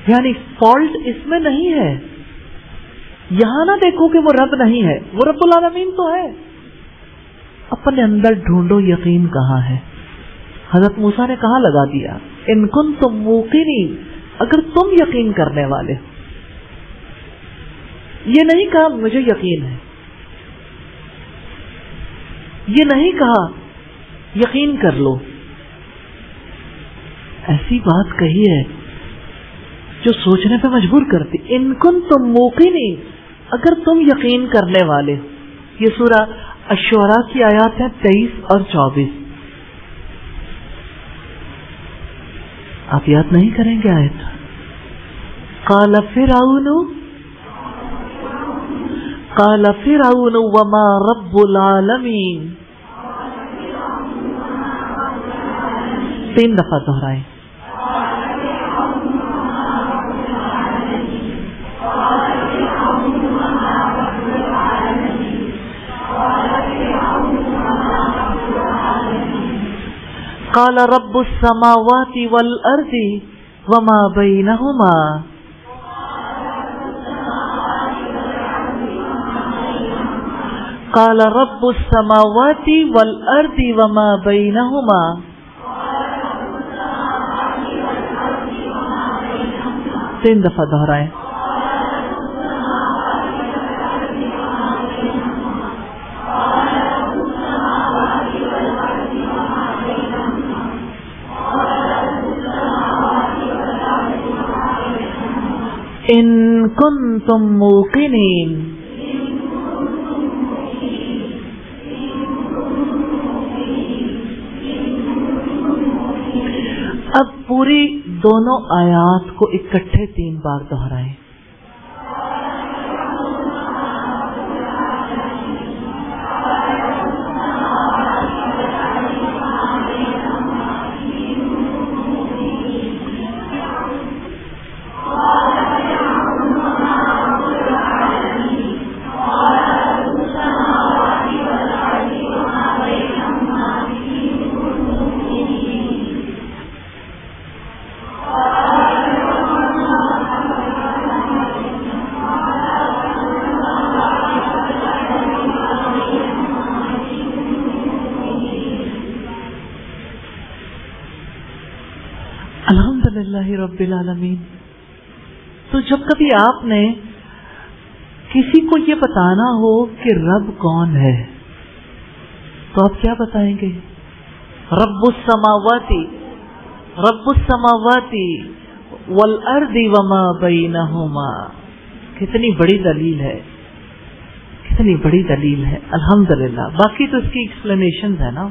یعنی فالٹ اس میں نہیں ہے، یہاں نہ دیکھو کہ وہ رب نہیں ہے، وہ رب العالمین تو ہے، اپنے اندر ڈھونڈو یقین کہاں ہے۔ حضرت موسیٰ نے کہاں لگا دیا؟ ان کنتم موقنین، اگر تم یقین کرنے والے ہو۔ یہ نہیں کہا مجھے یقین ہے، یہ نہیں کہا یقین کر لو، ایسی بات کہی ہے جو سوچنے پہ مجبور کرتی۔ ان کنتم موقنین، اگر تم یقین کرنے والے ہو۔ یہ سورہ الشعراء کی آیات ہیں 23 اور 24۔ آپ یاد نہیں کریں گے آیت؟ قال فرعون وما رب العالمین، 3 دفعہ دہرائیں۔ قال رب السماوات والارض وما بینہما، قال رب السماوات والارض وما بینہما، 3 دفعہ دہرائیں۔ ان کنتم موقنین، اب پوری دونوں آیات کو اکٹھے 3 بار دہرائیں۔ الحمدللہ رب العالمین۔ تو جب کبھی آپ نے کسی کو یہ بتانا ہو کہ رب کون ہے تو آپ کیا بتائیں گے؟ رب السماواتی، رب السماواتی والارض وما بینہما. کتنی بڑی دلیل ہے، کتنی بڑی دلیل ہے. الحمدللہ. باقی تو اس کی ایکسپلینیشنز ہے نا.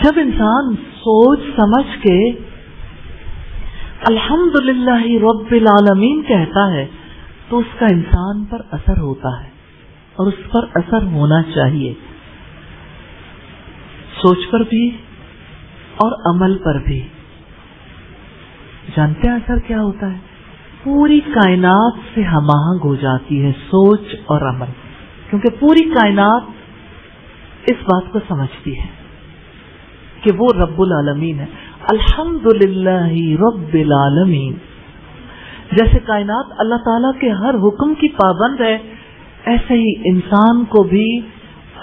جب انسان سوچ سمجھ کے الحمدللہ رب العالمین کہتا ہے تو اس کا انسان پر اثر ہوتا ہے، اور اس پر اثر ہونا چاہیے، سوچ پر بھی اور عمل پر بھی. جانتے ہیں اثر کیا ہوتا ہے؟ پوری کائنات سے ہم آہنگ ہو جاتی ہے سوچ اور عمل، کیونکہ پوری کائنات اس بات کو سمجھتی ہے کہ وہ رب العالمین ہے. الحمدللہ رب العالمین. جیسے کائنات اللہ تعالیٰ کے ہر حکم کی پابند ہے، ایسے ہی انسان کو بھی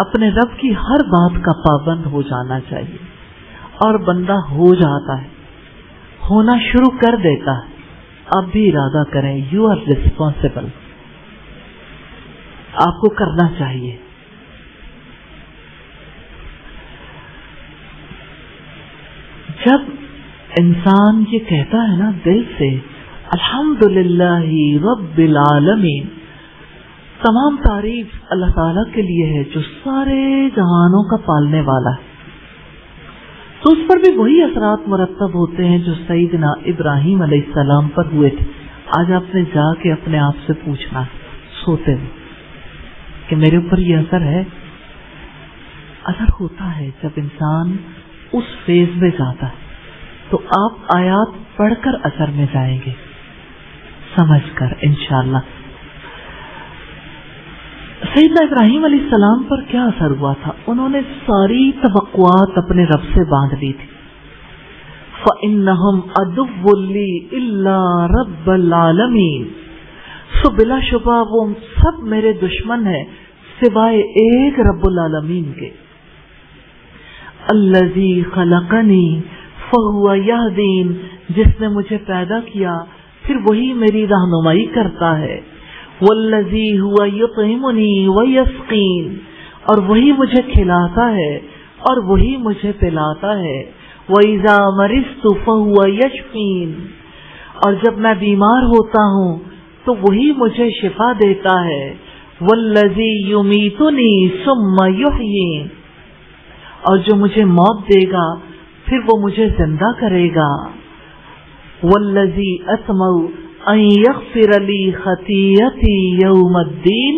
اپنے رب کی ہر بات کا پابند ہو جانا چاہیے. اور بندہ ہو جاتا ہے، ہونا شروع کر دیتا ہے. آپ بھی ارادہ کریں، یو آر ریسپانسبل، آپ کو کرنا چاہیے. جب انسان یہ کہتا ہے نا دل سے الحمدللہ رب العالمین، تمام تعریف اللہ تعالیٰ کے لیے ہے جو سارے جہانوں کا پالنے والا ہے، تو اس پر بھی وہی اثرات مرتب ہوتے ہیں جو سیدنا ابراہیم علیہ السلام پر ہوئے تھے. آج آپ نے جا کے اپنے آپ سے پوچھنا سوتے ہوئے کہ میرے اوپر یہ اثر ہے. اثر ہوتا ہے جب انسان اس فیز میں جاتا ہے. تو آپ آیات پڑھ کر اثر میں جائیں گے، سمجھ کر انشاءاللہ. سیدنا ابراہیم علیہ السلام پر کیا اثر ہوا تھا؟ انہوں نے ساری توقعات اپنے رب سے باندھ لی تھی. فَإِنَّهُمْ عَدُوٌّ لِّي إِلَّا رَبَّ الْعَالَمِينَ. سو بلا شبہ وہ سب میرے دشمن ہیں سوائے ایک رب العالمین کے. الذی خلقنی فہو یہدین. جس نے مجھے پیدا کیا پھر وہی میری رہنمائی کرتا ہے. والذی ہوا یطعمنی ویسقین. اور وہی مجھے کھلاتا ہے اور وہی مجھے پلاتا ہے. وَإِذَا مَرِضْتُ فَهُوَ يَشْفِينِ. اور جب میں بیمار ہوتا ہوں تو وہی مجھے شفا دیتا ہے. وَالَّذِي يُمِيتُنِي ثُمَّ يُحْيِينِ. اور جو مجھے موت دے گا پھر وہ مجھے زندہ کرے گا. وَالَّذِي أَطْمَعُ أَن يَغْفِرَ لِي خَطِيئَتِي يَوْمَ الدِّينِ.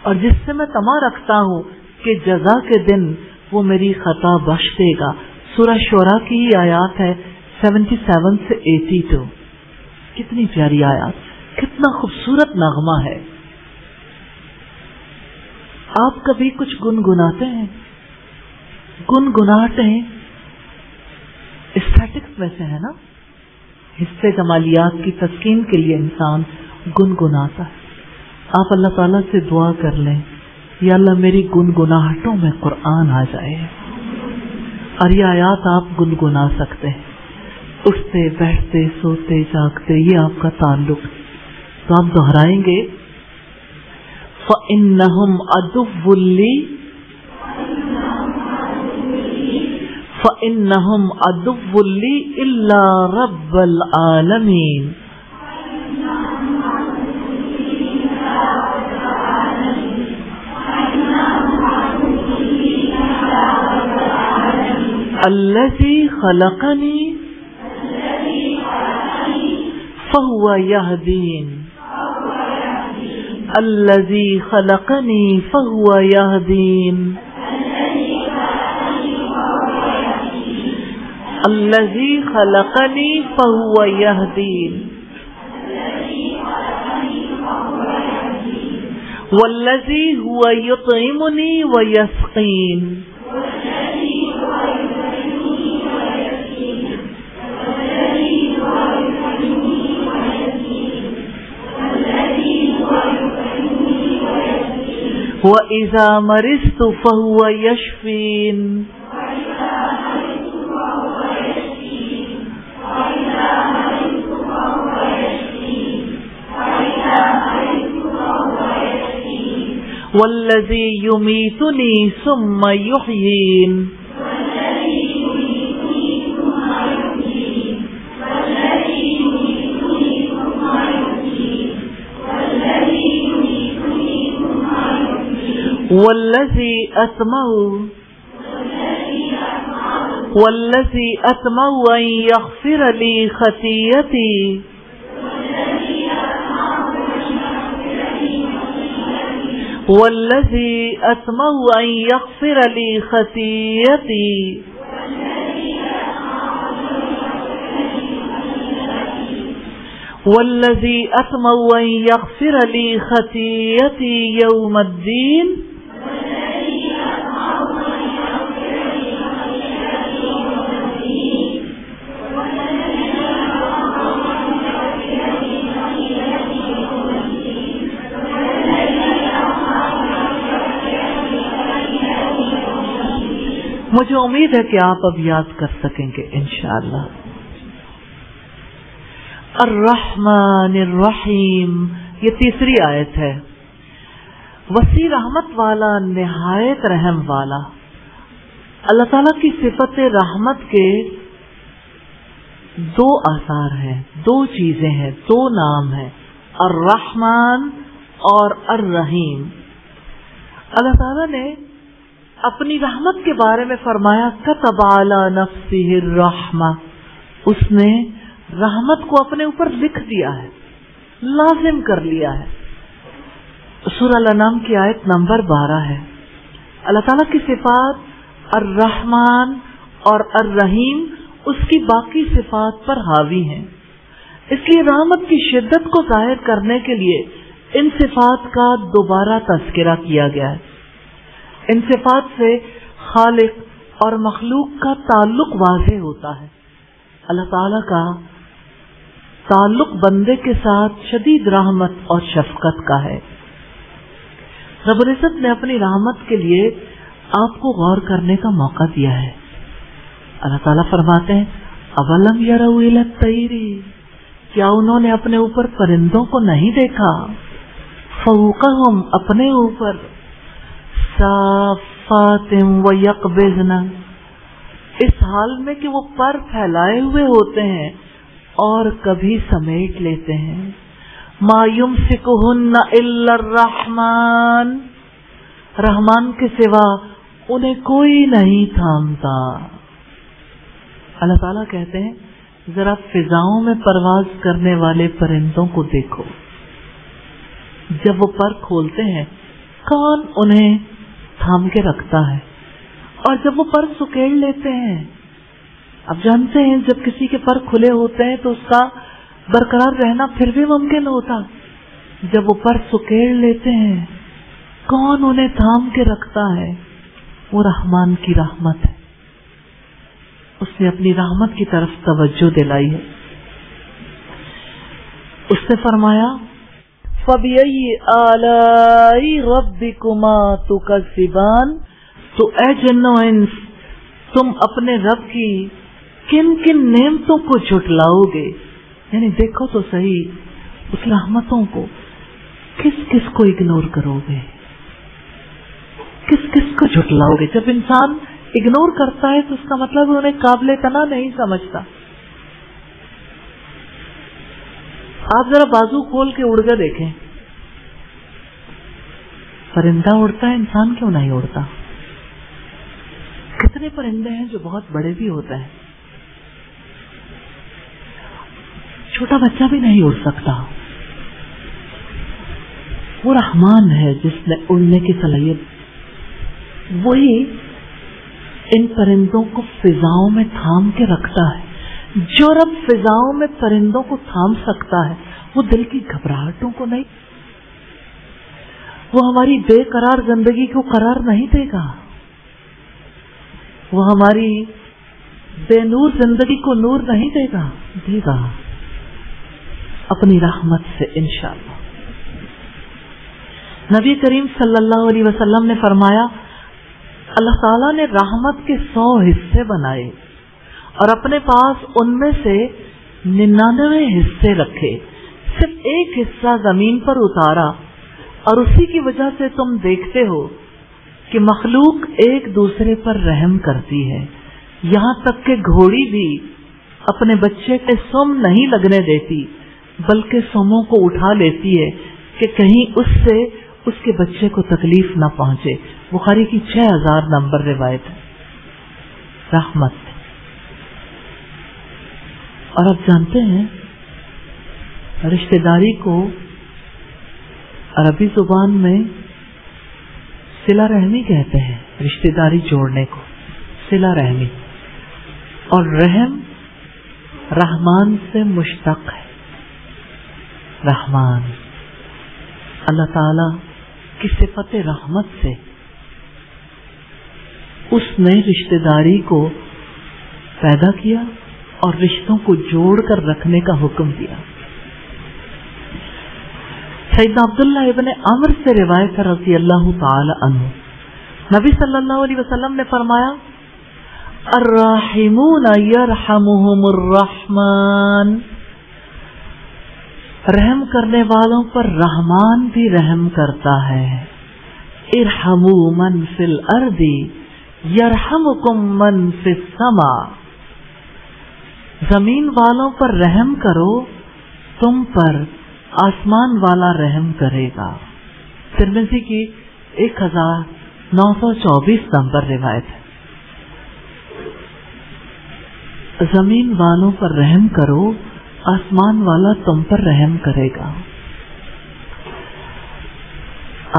اور جس سے میں طمع رکھتا ہوں کہ جزا کے دن وہ میری خطا بخش دے گا. سورہ شعراء کی ہی آیات ہے 77 سے 82. کتنی پیاری آیات، کتنا خوبصورت نغمہ ہے. آپ کبھی کچھ گنگناتے ہیں؟ گنگناہٹیں اسٹیٹکس میں سے ہے نا، حصے کمالیات کی تسکین کے لیے انسان گنگناتا ہے. آپ اللہ تعالیٰ سے دعا کر لیں، یا اللہ میری گنگناہٹوں میں قرآن آ جائے. اور یہ آیات آپ گنگنا سکتے ہیں، اٹھتے بیٹھتے سوتے جاگتے، یہ آپ کا تعلق. تو آپ دہرائیں گے فَإِنَّهُمْ عَدُوٌّ لِّي فَإِنَّهُمْ عَدُوٌّ لِّي إِلَّا رَبَّ الْعَالَمِينَ. الذي خلقني فهو يهدين. الذي خلقني فهو يهدين. الذي خلقني فهو يهدين. والذي هو يطعمني ويسقين. وَإِذَا مَرِضْتُ فَهُوَ يَشْفِينِ. وَالَّذِي يُمِيتُنِي ثُمَّ يُحْيِينِ. والذی اطمع ان یغفر لی خطیئتی والذی اطمع ان یغفر لی خطیئتی والذی اطمع ان یغفر لی خطیئتی یوم الدین مجھے امید ہے کہ آپ اب یاد کر سکیں گے انشاءاللہ. الرحمن الرحیم، یہ تیسری آیت ہے. وسیع رحمت والا، نہایت رحم والا. اللہ تعالیٰ کی صفت رحمت کے دو آثار ہیں، دو چیزیں ہیں، دو نام ہیں، الرحمن اور الرحیم. اللہ تعالیٰ نے اپنی رحمت کے بارے میں فرمایا کتب علی نفسہ الرحمہ، اس نے رحمت کو اپنے اوپر لکھ دیا ہے، لازم کر لیا ہے. سورہ الانعام کی آیت نمبر 12 ہے. اللہ تعالیٰ کی صفات الرحمن اور الرحیم اس کی باقی صفات پر حاوی ہیں، اس لیے رحمت کی شدت کو ظاہر کرنے کے لیے ان صفات کا دوبارہ تذکرہ کیا گیا ہے. ان صفات سے خالق اور مخلوق کا تعلق واضح ہوتا ہے. اللہ تعالیٰ کا تعلق بندے کے ساتھ شدید رحمت اور شفقت کا ہے. رب العزت نے اپنی رحمت کے لیے آپ کو غور کرنے کا موقع دیا ہے. اللہ تعالیٰ فرماتے ہیں اولم یروا الی الطیر، کیا انہوں نے اپنے اوپر پرندوں کو نہیں دیکھا؟ فوقہم، اپنے اوپر، صافات و یقبضن، اس حال میں کہ وہ پر پھیلائے ہوئے ہوتے ہیں اور کبھی سمیٹ لیتے ہیں. ما یمسکہن الا الرحمن، رحمان کے سوا انہیں کوئی نہیں تھامتا. اللہ تعالیٰ کہتے ہیں ذرا فضاؤں میں پرواز کرنے والے پرندوں کو دیکھو، جب وہ پر کھولتے ہیں کون انہیں تھام کے رکھتا ہے، اور جب وہ پر سکیڑ لیتے ہیں، اب جانتے ہیں جب کسی کے پر کھلے ہوتے ہیں تو اس کا برقرار رہنا پھر بھی ممکن ہوتا. جب وہ پر سکیڑ لیتے ہیں کون انہیں تھام کے رکھتا ہے؟ وہ رحمان کی رحمت ہے. اس نے اپنی رحمت کی طرف توجہ دلائی ہے. اس نے فرمایا فَبِأَيِّ آلَاءِ رَبِّكُمَا تُكَذِّبَانِ، تو اے جن و انس تم اپنے رب کی کن کن نعمتوں کو جھٹلاؤ گے. یعنی دیکھو تو صحیح اس رحمتوں کو، کس کس کو اگنور کرو گے، کس کس کو جھٹلاؤ گے. جب انسان اگنور کرتا ہے تو اس کا مطلب انہیں قابل تنا نہیں سمجھتا. آپ ذرا بازو کھول کے اڑ کے دیکھیں، پرندہ اڑتا ہے، انسان کیوں نہیں اڑتا؟ کتنے پرندے ہیں جو بہت بڑے بھی ہوتے ہیں، چھوٹا بچہ بھی نہیں اڑ سکتا. وہ رحمان ہے جس نے اڑنے کی صلاحیت، وہی ان پرندوں کو فضاؤں میں تھام کے رکھتا ہے. جو رب فضاؤں میں پرندوں کو تھام سکتا ہے وہ دل کی گھبراہٹوں کو نہیں، وہ ہماری بے قرار زندگی کو قرار نہیں دے گا، وہ ہماری بے نور زندگی کو نور نہیں دے گا، دے گا اپنی رحمت سے انشاءاللہ. نبی کریم صلی اللہ علیہ وسلم نے فرمایا اللہ تعالیٰ نے رحمت کے 100 حصے بنائے اور اپنے پاس ان میں سے 99 حصے رکھے، صرف ایک حصہ زمین پر اتارا، اور اسی کی وجہ سے تم دیکھتے ہو کہ مخلوق ایک دوسرے پر رحم کرتی ہے. یہاں تک کہ گھوڑی بھی اپنے بچے کے سم نہیں لگنے دیتی بلکہ سموں کو اٹھا لیتی ہے کہ کہیں اس سے اس کے بچے کو تکلیف نہ پہنچے. بخاری کی 6000 نمبر روایت ہے. رحمت. اور آپ جانتے ہیں رشتہ داری کو عربی زبان میں صلہ رحمی کہتے ہیں. رشتہ داری جوڑنے کو صلہ رحمی. اور رحم رحمان سے مشتق ہے. رحمان اللہ تعالی کی صفت رحمت سے اس نے رشتہ داری کو پیدا کیا اور رشتوں کو جوڑ کر رکھنے کا حکم دیا. سیدنا عبداللہ ابن عمر سے روایت رضی اللہ تعالی عنہ نبی صلی اللہ علیہ وسلم نے فرمایا الراحمون یرحمہم الرحمن. رحم کرنے والوں پر رحمان بھی رحم کرتا ہے. ارحموا من فی الارض یرحمکم من فی السماء. زمین والوں پر رحم کرو تم پر آسمان والا رحم کرے گا. ترمذی کی 1924 نمبر روایت ہے. زمین والوں پر رحم کرو آسمان والا تم پر رحم کرے گا.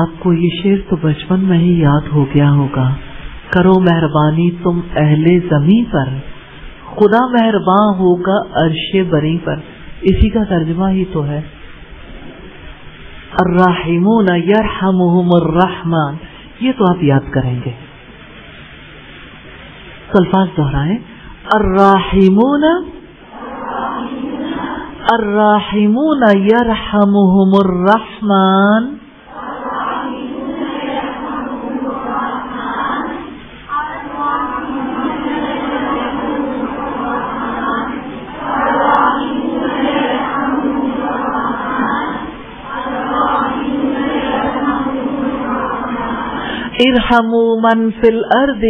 آپ کو یہ شعر تو بچپن میں ہی یاد ہو گیا ہوگا. کرو مہربانی تم اہل زمین پر خدا مہربان ہوگا عرش بری پر. اسی کا ترجمہ ہی تو ہے. الراحمون یرحمہم الرحمن. یہ تو آپ یاد کریں گے. الفاظ دہرائیں. الراحمون الراحمون یرحمہم الرحمن. ارحموا من فی الارض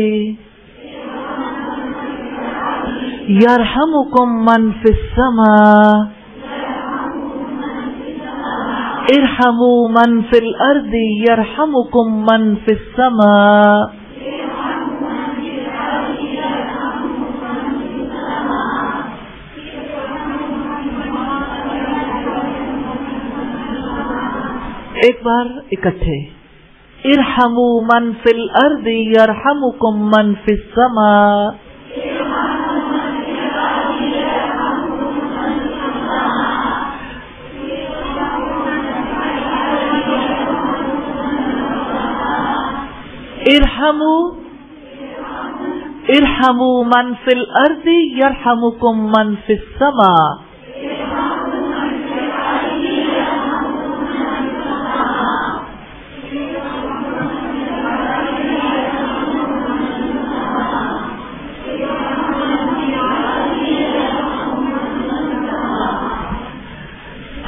یرحمکم من فی السماء. ارحموا من فی الارض یرحمکم من فی السماء. ایک بار اکٹھے. ارحموا من فی الارض یرحمکم من فی السماء. ارحموا من فی الارض یرحمکم من فی السماء.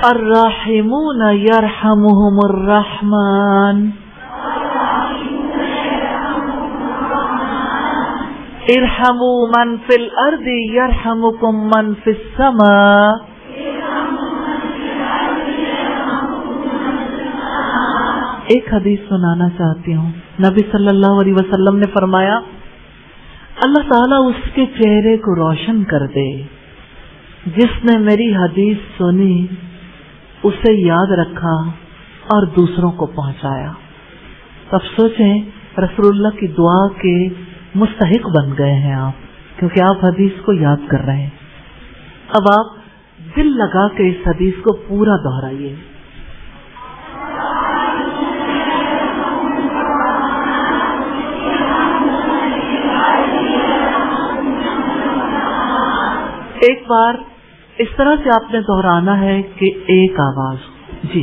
الراحمون یرحمہم الرحمن. ارحموا من فی الارض یرحمکم من فی السماء. ایک حدیث سنانا چاہتی ہوں. نبی صلی اللہ علیہ وسلم نے فرمایا اللہ تعالیٰ اس کے چہرے کو روشن کر دے جس نے میری حدیث سنی, اسے یاد رکھا اور دوسروں کو پہنچایا. اب سوچیں رسول اللہ کی دعا کے مستحق بن گئے ہیں آپ, کیونکہ آپ حدیث کو یاد کر رہے ہیں. اب آپ دل لگا کے اس حدیث کو پورا دہرائیے. ایک بار اس طرح سے آپ نے دہرانا ہے کہ ایک آواز. جی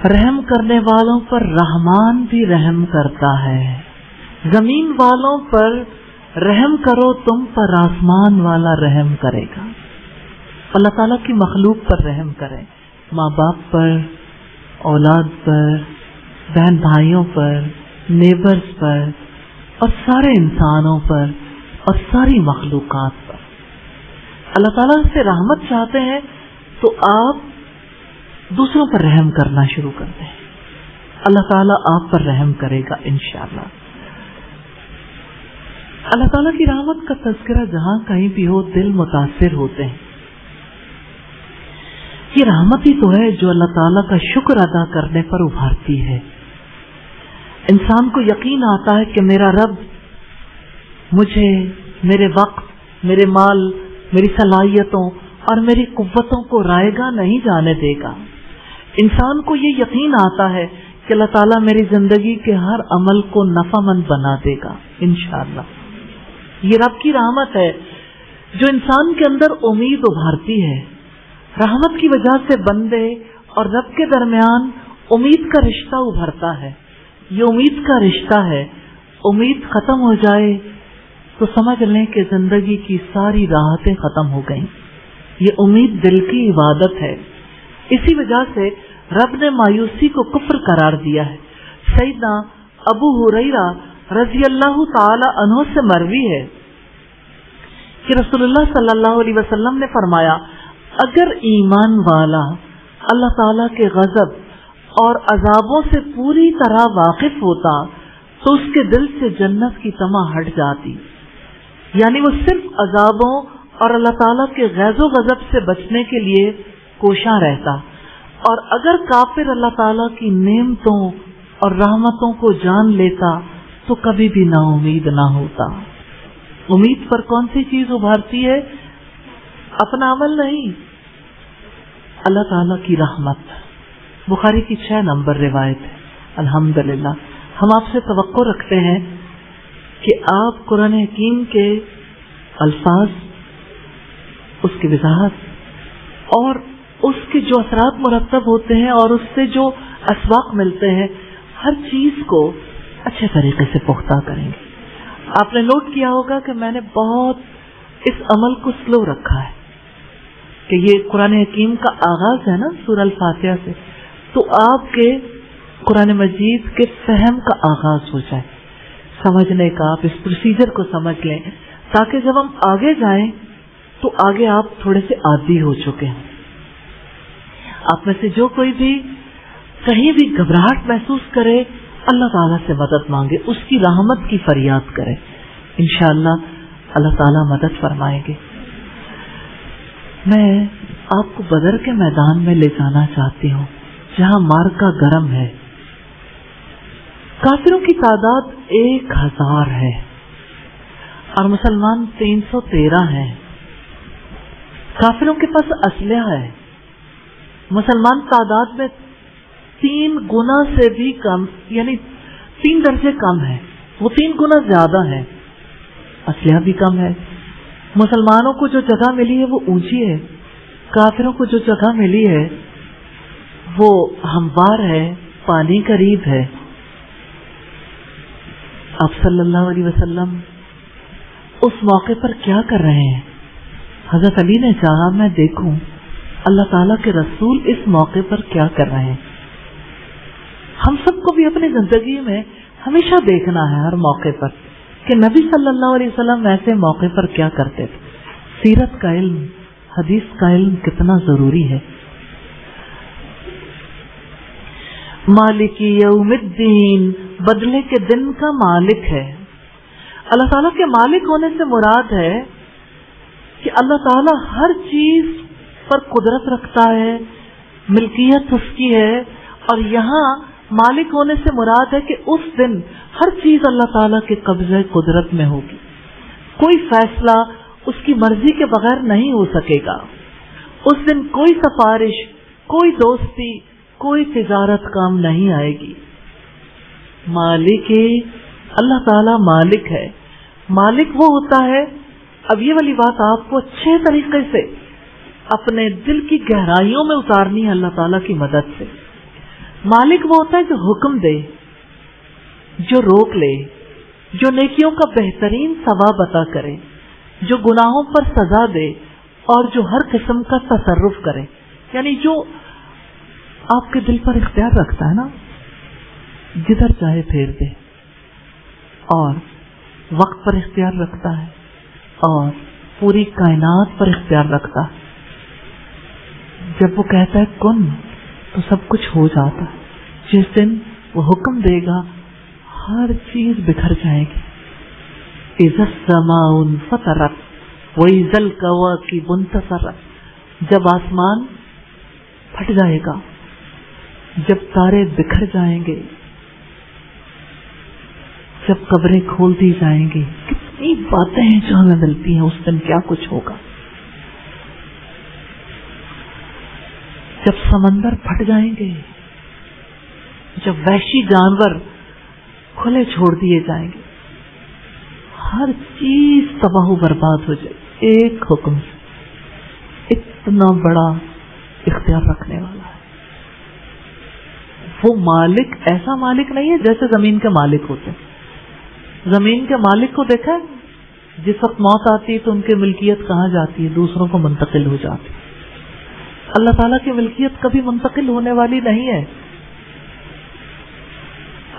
رحم کرنے والوں پر رحمان بھی رحم کرتا ہے. زمین والوں پر رحم کرو تم پر آسمان والا رحم کرے گا. اللہ تعالیٰ کی مخلوق پر رحم کریں. ماں باپ پر, اولاد پر, بہن بھائیوں پر, نیبرز پر, اور سارے انسانوں پر اور ساری مخلوقات پر۔ اللہ تعالیٰ سے رحمت چاہتے ہیں تو آپ دوسروں پر رحم کرنا شروع کر دیں، اللہ تعالیٰ آپ پر رحم کرے گا انشاءاللہ۔ اللہ تعالیٰ کی رحمت کا تذکرہ جہاں کہیں بھی ہو دل متاثر ہوتے ہیں۔ یہ رحمت ہی تو ہے جو اللہ تعالیٰ کا شکر ادا کرنے پر ابھارتی ہے۔ انسان کو یقین آتا ہے کہ میرا رب مجھے میرے وقت، میرے مال، میری صلاحیتوں اور میری قوتوں کو رائے گا نہیں جانے دے گا۔ انسان کو یہ یقین آتا ہے کہ اللہ تعالیٰ میری زندگی کے ہر عمل کو نفع مند بنا دے گا انشاءاللہ۔ یہ رب کی رحمت ہے جو انسان کے اندر امید ابھارتی ہے۔ رحمت کی وجہ سے بندے اور رب کے درمیان امید کا رشتہ ابھرتا ہے۔ یہ امید کا رشتہ ہے، امید ختم ہو جائے تو سمجھ لیں کہ زندگی کی ساری راحتیں ختم ہو گئیں۔ یہ امید دل کی عبادت ہے۔ اسی وجہ سے رب نے مایوسی کو کفر قرار دیا ہے۔ سیدنا ابو ہریرہ رضی اللہ تعالی عنہ سے مروی ہے کہ رسول اللہ صلی اللہ علیہ وسلم نے فرمایا، اگر ایمان والا اللہ تعالی کے غضب اور عذابوں سے پوری طرح واقف ہوتا تو اس کے دل سے جنت کی طمع ہٹ جاتی، یعنی وہ صرف عذابوں اور اللہ تعالیٰ کے غیظ و غضب سے بچنے کے لیے کوشاں رہتا۔ اور اگر کافر اللہ تعالیٰ کی نعمتوں اور رحمتوں کو جان لیتا تو کبھی بھی نا امید نہ ہوتا۔ امید پر کون سی چیز ابھارتی ہے؟ اپنا عمل نہیں، اللہ تعالیٰ کی رحمت۔ بخاری کی 6 نمبر روایت ہے۔ الحمدللہ ہم آپ سے توقع رکھتے ہیں کہ آپ قرآن حکیم کے الفاظ، اس کی وضاحت اور اس کے جو اثرات مرتب ہوتے ہیں اور اس سے جو اسباق ملتے ہیں، ہر چیز کو اچھے طریقے سے پختہ کریں گے۔ آپ نے نوٹ کیا ہوگا کہ میں نے بہت اس عمل کو سلو رکھا ہے کہ یہ قرآن حکیم کا آغاز ہے نا سورہ الفاتحہ سے، تو آپ کے قرآن مجید کے فہم کا آغاز ہو جائے، سمجھنے کا۔ آپ اس پروسیجر کو سمجھ لیں تاکہ جب ہم آگے جائیں تو آگے آپ تھوڑے سے عادی ہو چکے ہیں۔ آپ میں سے جو کوئی بھی کہیں بھی گھبراہٹ محسوس کرے، اللہ تعالیٰ سے مدد مانگے، اس کی رحمت کی فریاد کرے، انشاءاللہ اللہ تعالیٰ مدد فرمائیں گے۔ میں آپ کو بدر کے میدان میں لے جانا چاہتی ہوں جہاں معرکہ گرم ہے۔ کافروں کی تعداد 1000 ہے اور مسلمان 313 ہیں۔ کافروں کے پاس اسلحہ ہے، مسلمان تعداد میں 3 گنا سے بھی کم، یعنی 3 درجے کم ہے، وہ 3 گنا زیادہ ہے، اسلحہ بھی کم ہے۔ مسلمانوں کو جو جگہ ملی ہے وہ اونچی ہے، کافروں کو جو جگہ ملی ہے وہ ہموار ہے، پانی قریب ہے۔ آپ صلی اللہ علیہ وسلم اس موقع پر کیا کر رہے ہیں؟ حضرت علی نے چاہا میں دیکھوں اللہ تعالیٰ کے رسول اس موقع پر کیا کر رہے ہیں۔ ہم سب کو بھی اپنی زندگی میں ہمیشہ دیکھنا ہے ہر موقع پر کہ نبی صلی اللہ علیہ وسلم ایسے موقع پر کیا کرتے تھے۔ سیرت کا علم، حدیث کا علم کتنا ضروری ہے۔ مالک یوم الدین، بدلے کے دن کا مالک ہے۔ اللہ تعالیٰ کے مالک ہونے سے مراد ہے کہ اللہ تعالیٰ ہر چیز پر قدرت رکھتا ہے، ملکیت اس کی ہے، اور یہاں مالک ہونے سے مراد ہے کہ اس دن ہر چیز اللہ تعالیٰ کے قبضے قدرت میں ہوگی، کوئی فیصلہ اس کی مرضی کے بغیر نہیں ہو سکے گا۔ اس دن کوئی سفارش، کوئی دوستی، کوئی تجارت کام نہیں آئے گی۔ مالک اللہ تعالیٰ مالک ہے۔ مالک وہ ہوتا ہے، اب یہ والی بات آپ کو اچھے طریقے سے اپنے دل کی گہرائیوں میں اتارنی ہے اللہ تعالیٰ کی مدد سے۔ مالک وہ ہوتا ہے جو حکم دے، جو روک لے، جو نیکیوں کا بہترین ثواب عطا کرے، جو گناہوں پر سزا دے، اور جو ہر قسم کا تصرف کرے، یعنی جو آپ کے دل پر اختیار رکھتا ہے نا، جدھر چاہے پھیر دے، اور وقت پر اختیار رکھتا ہے اور پوری کائنات پر اختیار رکھتا ہے. جب وہ کہتا ہے کن تو سب کچھ ہو جاتا ہے. جس دن وہ حکم دے گا ہر چیز بکھر جائے گی. اذا السماء انفطرت واذا الكواكب انتثرت. جب آسمان پھٹ جائے گا، جب تارے بکھر جائیں گے، جب قبریں کھول دی جائیں گی. کتنی باتیں ہیں جو ہمیں ملتی ہیں اس دن کیا کچھ ہوگا. جب سمندر پھٹ جائیں گے، جب وحشی جانور کھلے چھوڑ دیے جائیں گے، ہر چیز تباہ و برباد ہو جائے ایک حکم سے. اتنا بڑا اختیار رکھنے والا ہے وہ مالک. ایسا مالک نہیں ہے جیسے زمین کے مالک ہوتے. زمین کے مالک کو دیکھا جس وقت موت آتی ہے تو ان کی ملکیت کہاں جاتی ہے؟ دوسروں کو منتقل ہو جاتی. اللہ تعالیٰ کی ملکیت کبھی منتقل ہونے والی نہیں ہے.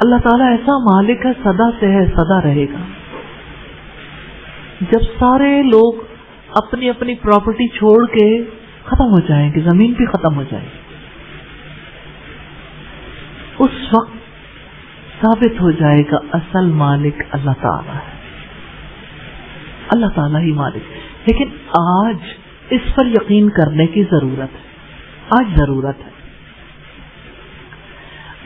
اللہ تعالیٰ ایسا مالک ہے، سدا سے ہے، سدا رہے گا. جب سارے لوگ اپنی اپنی پراپرٹی چھوڑ کے ختم ہو جائیں گے، زمین بھی ختم ہو جائے گی، اس وقت ثابت ہو جائے گا اصل مالک اللہ تعالیٰ ہے. اللہ تعالیٰ ہی مالک. لیکن آج اس پر یقین کرنے کی ضرورت ہے. آج ضرورت ہے.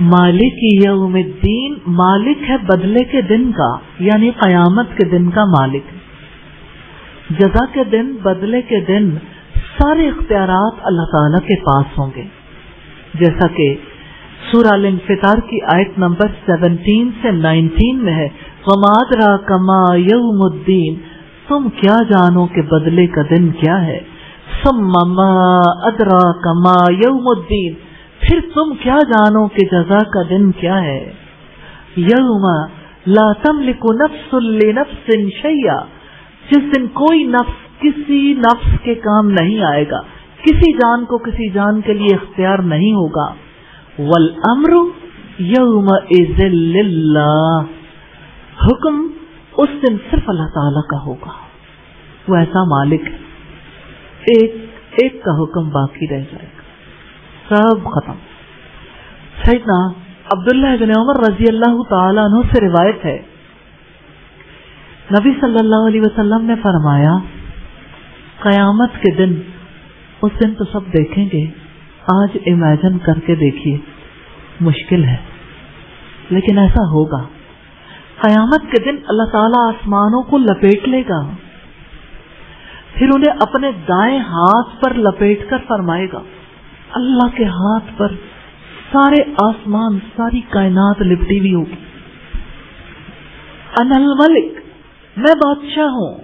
مالک یوم الدین مالک ہے بدلے کے دن کا، یعنی قیامت کے دن کا مالک. جزا کے دن، بدلے کے دن سارے اختیارات اللہ تعالیٰ کے پاس ہوں گے. جیسا کہ سورہ الانفطار کی آیت نمبر 17 سے 19 میں ہے، وَمَا أَدْرَاكَ مَا يَوْمُ الدِّينِ. تم کیا جانو کہ بدلے کا دن کیا ہے. ثُمَّ مَا أَدْرَاكَ مَا يَوْمُ الدِّينِ. پھر تم کیا جانو کہ جزا کا دن کیا ہے. یوم لا تملک نفس لنفس شیئا. جس دن کوئی نفس کسی نفس کے کام نہیں آئے گا، کسی جان کو کسی جان کے لیے اختیار نہیں ہوگا. والامر یومئذ للہ. حکم اس دن صرف اللہ تعالی کا ہوگا. وہ ایسا مالک ہے، ایک کا حکم باقی رہ جائے گا، سب ختم. سیدنا عبداللہ بن عمر رضی اللہ تعالیٰ عنہ سے روایت ہے، نبی صلی اللہ علیہ وسلم نے فرمایا قیامت کے دن، اس دن تو سب دیکھیں گے، آج امیجن کر کے دیکھیے، مشکل ہے لیکن ایسا ہوگا. قیامت کے دن اللہ تعالیٰ آسمانوں کو لپیٹ لے گا، پھر انہیں اپنے دائیں ہاتھ پر لپیٹ کر فرمائے گا. اللہ کے ہاتھ پر سارے آسمان، ساری کائنات لپٹی ہوئی ہوگی. انا الملک، میں بادشاہ ہوں.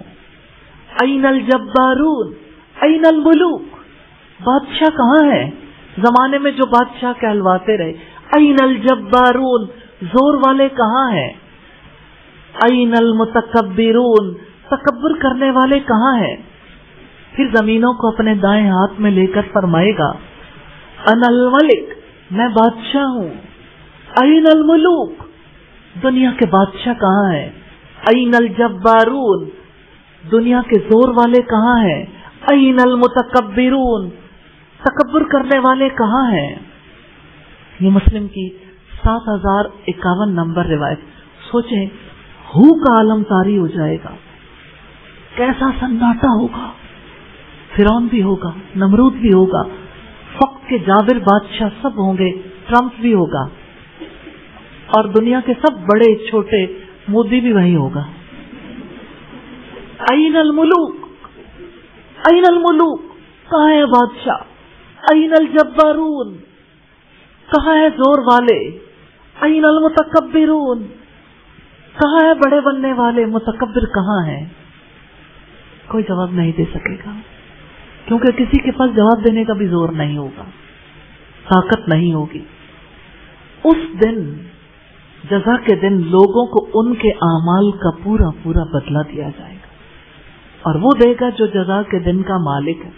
این الجبارون، این الملوک. بادشاہ کہاں ہے؟ زمانے میں جو بادشاہ کہلواتے رہے. این الجبارون، زور والے کہاں ہیں؟ این المتکبرون، تکبر کرنے والے کہاں ہیں؟ پھر زمینوں کو اپنے دائیں ہاتھ میں لے کر فرمائے گا انا الملک، میں بادشاہ ہوں. این الملوک، دنیا کے بادشاہ کہاں ہیں؟ این الجبارون، دنیا کے زور والے کہاں ہیں؟ این المتکبرون، تکبر کرنے والے کہاں ہیں؟ یہ مسلم کی 7051 نمبر روایت. سوچیں ہو کا عالم طاری ہو جائے گا، کیسا سناٹا ہوگا. فرعون بھی ہوگا، نمرود بھی ہوگا، وقت کے جابر بادشاہ سب ہوں گے، ٹرمپ بھی ہوگا، اور دنیا کے سب بڑے چھوٹے، مودی بھی وہی ہوگا. این الملوک، این الملوک، کہاں ہے بادشاہ؟ این الجبارون، کہاں ہے زور والے؟ این المتکبرون، کہاں ہے بڑے بننے والے؟ متکبر کہاں ہے؟ کوئی جواب نہیں دے سکے گا، کیونکہ کسی کے پاس جواب دینے کا بھی زور نہیں ہوگا، طاقت نہیں ہوگی. اس دن، جزا کے دن، لوگوں کو ان کے اعمال کا پورا پورا بدلہ دیا جائے گا، اور وہ دے گا جو جزا کے دن کا مالک ہے.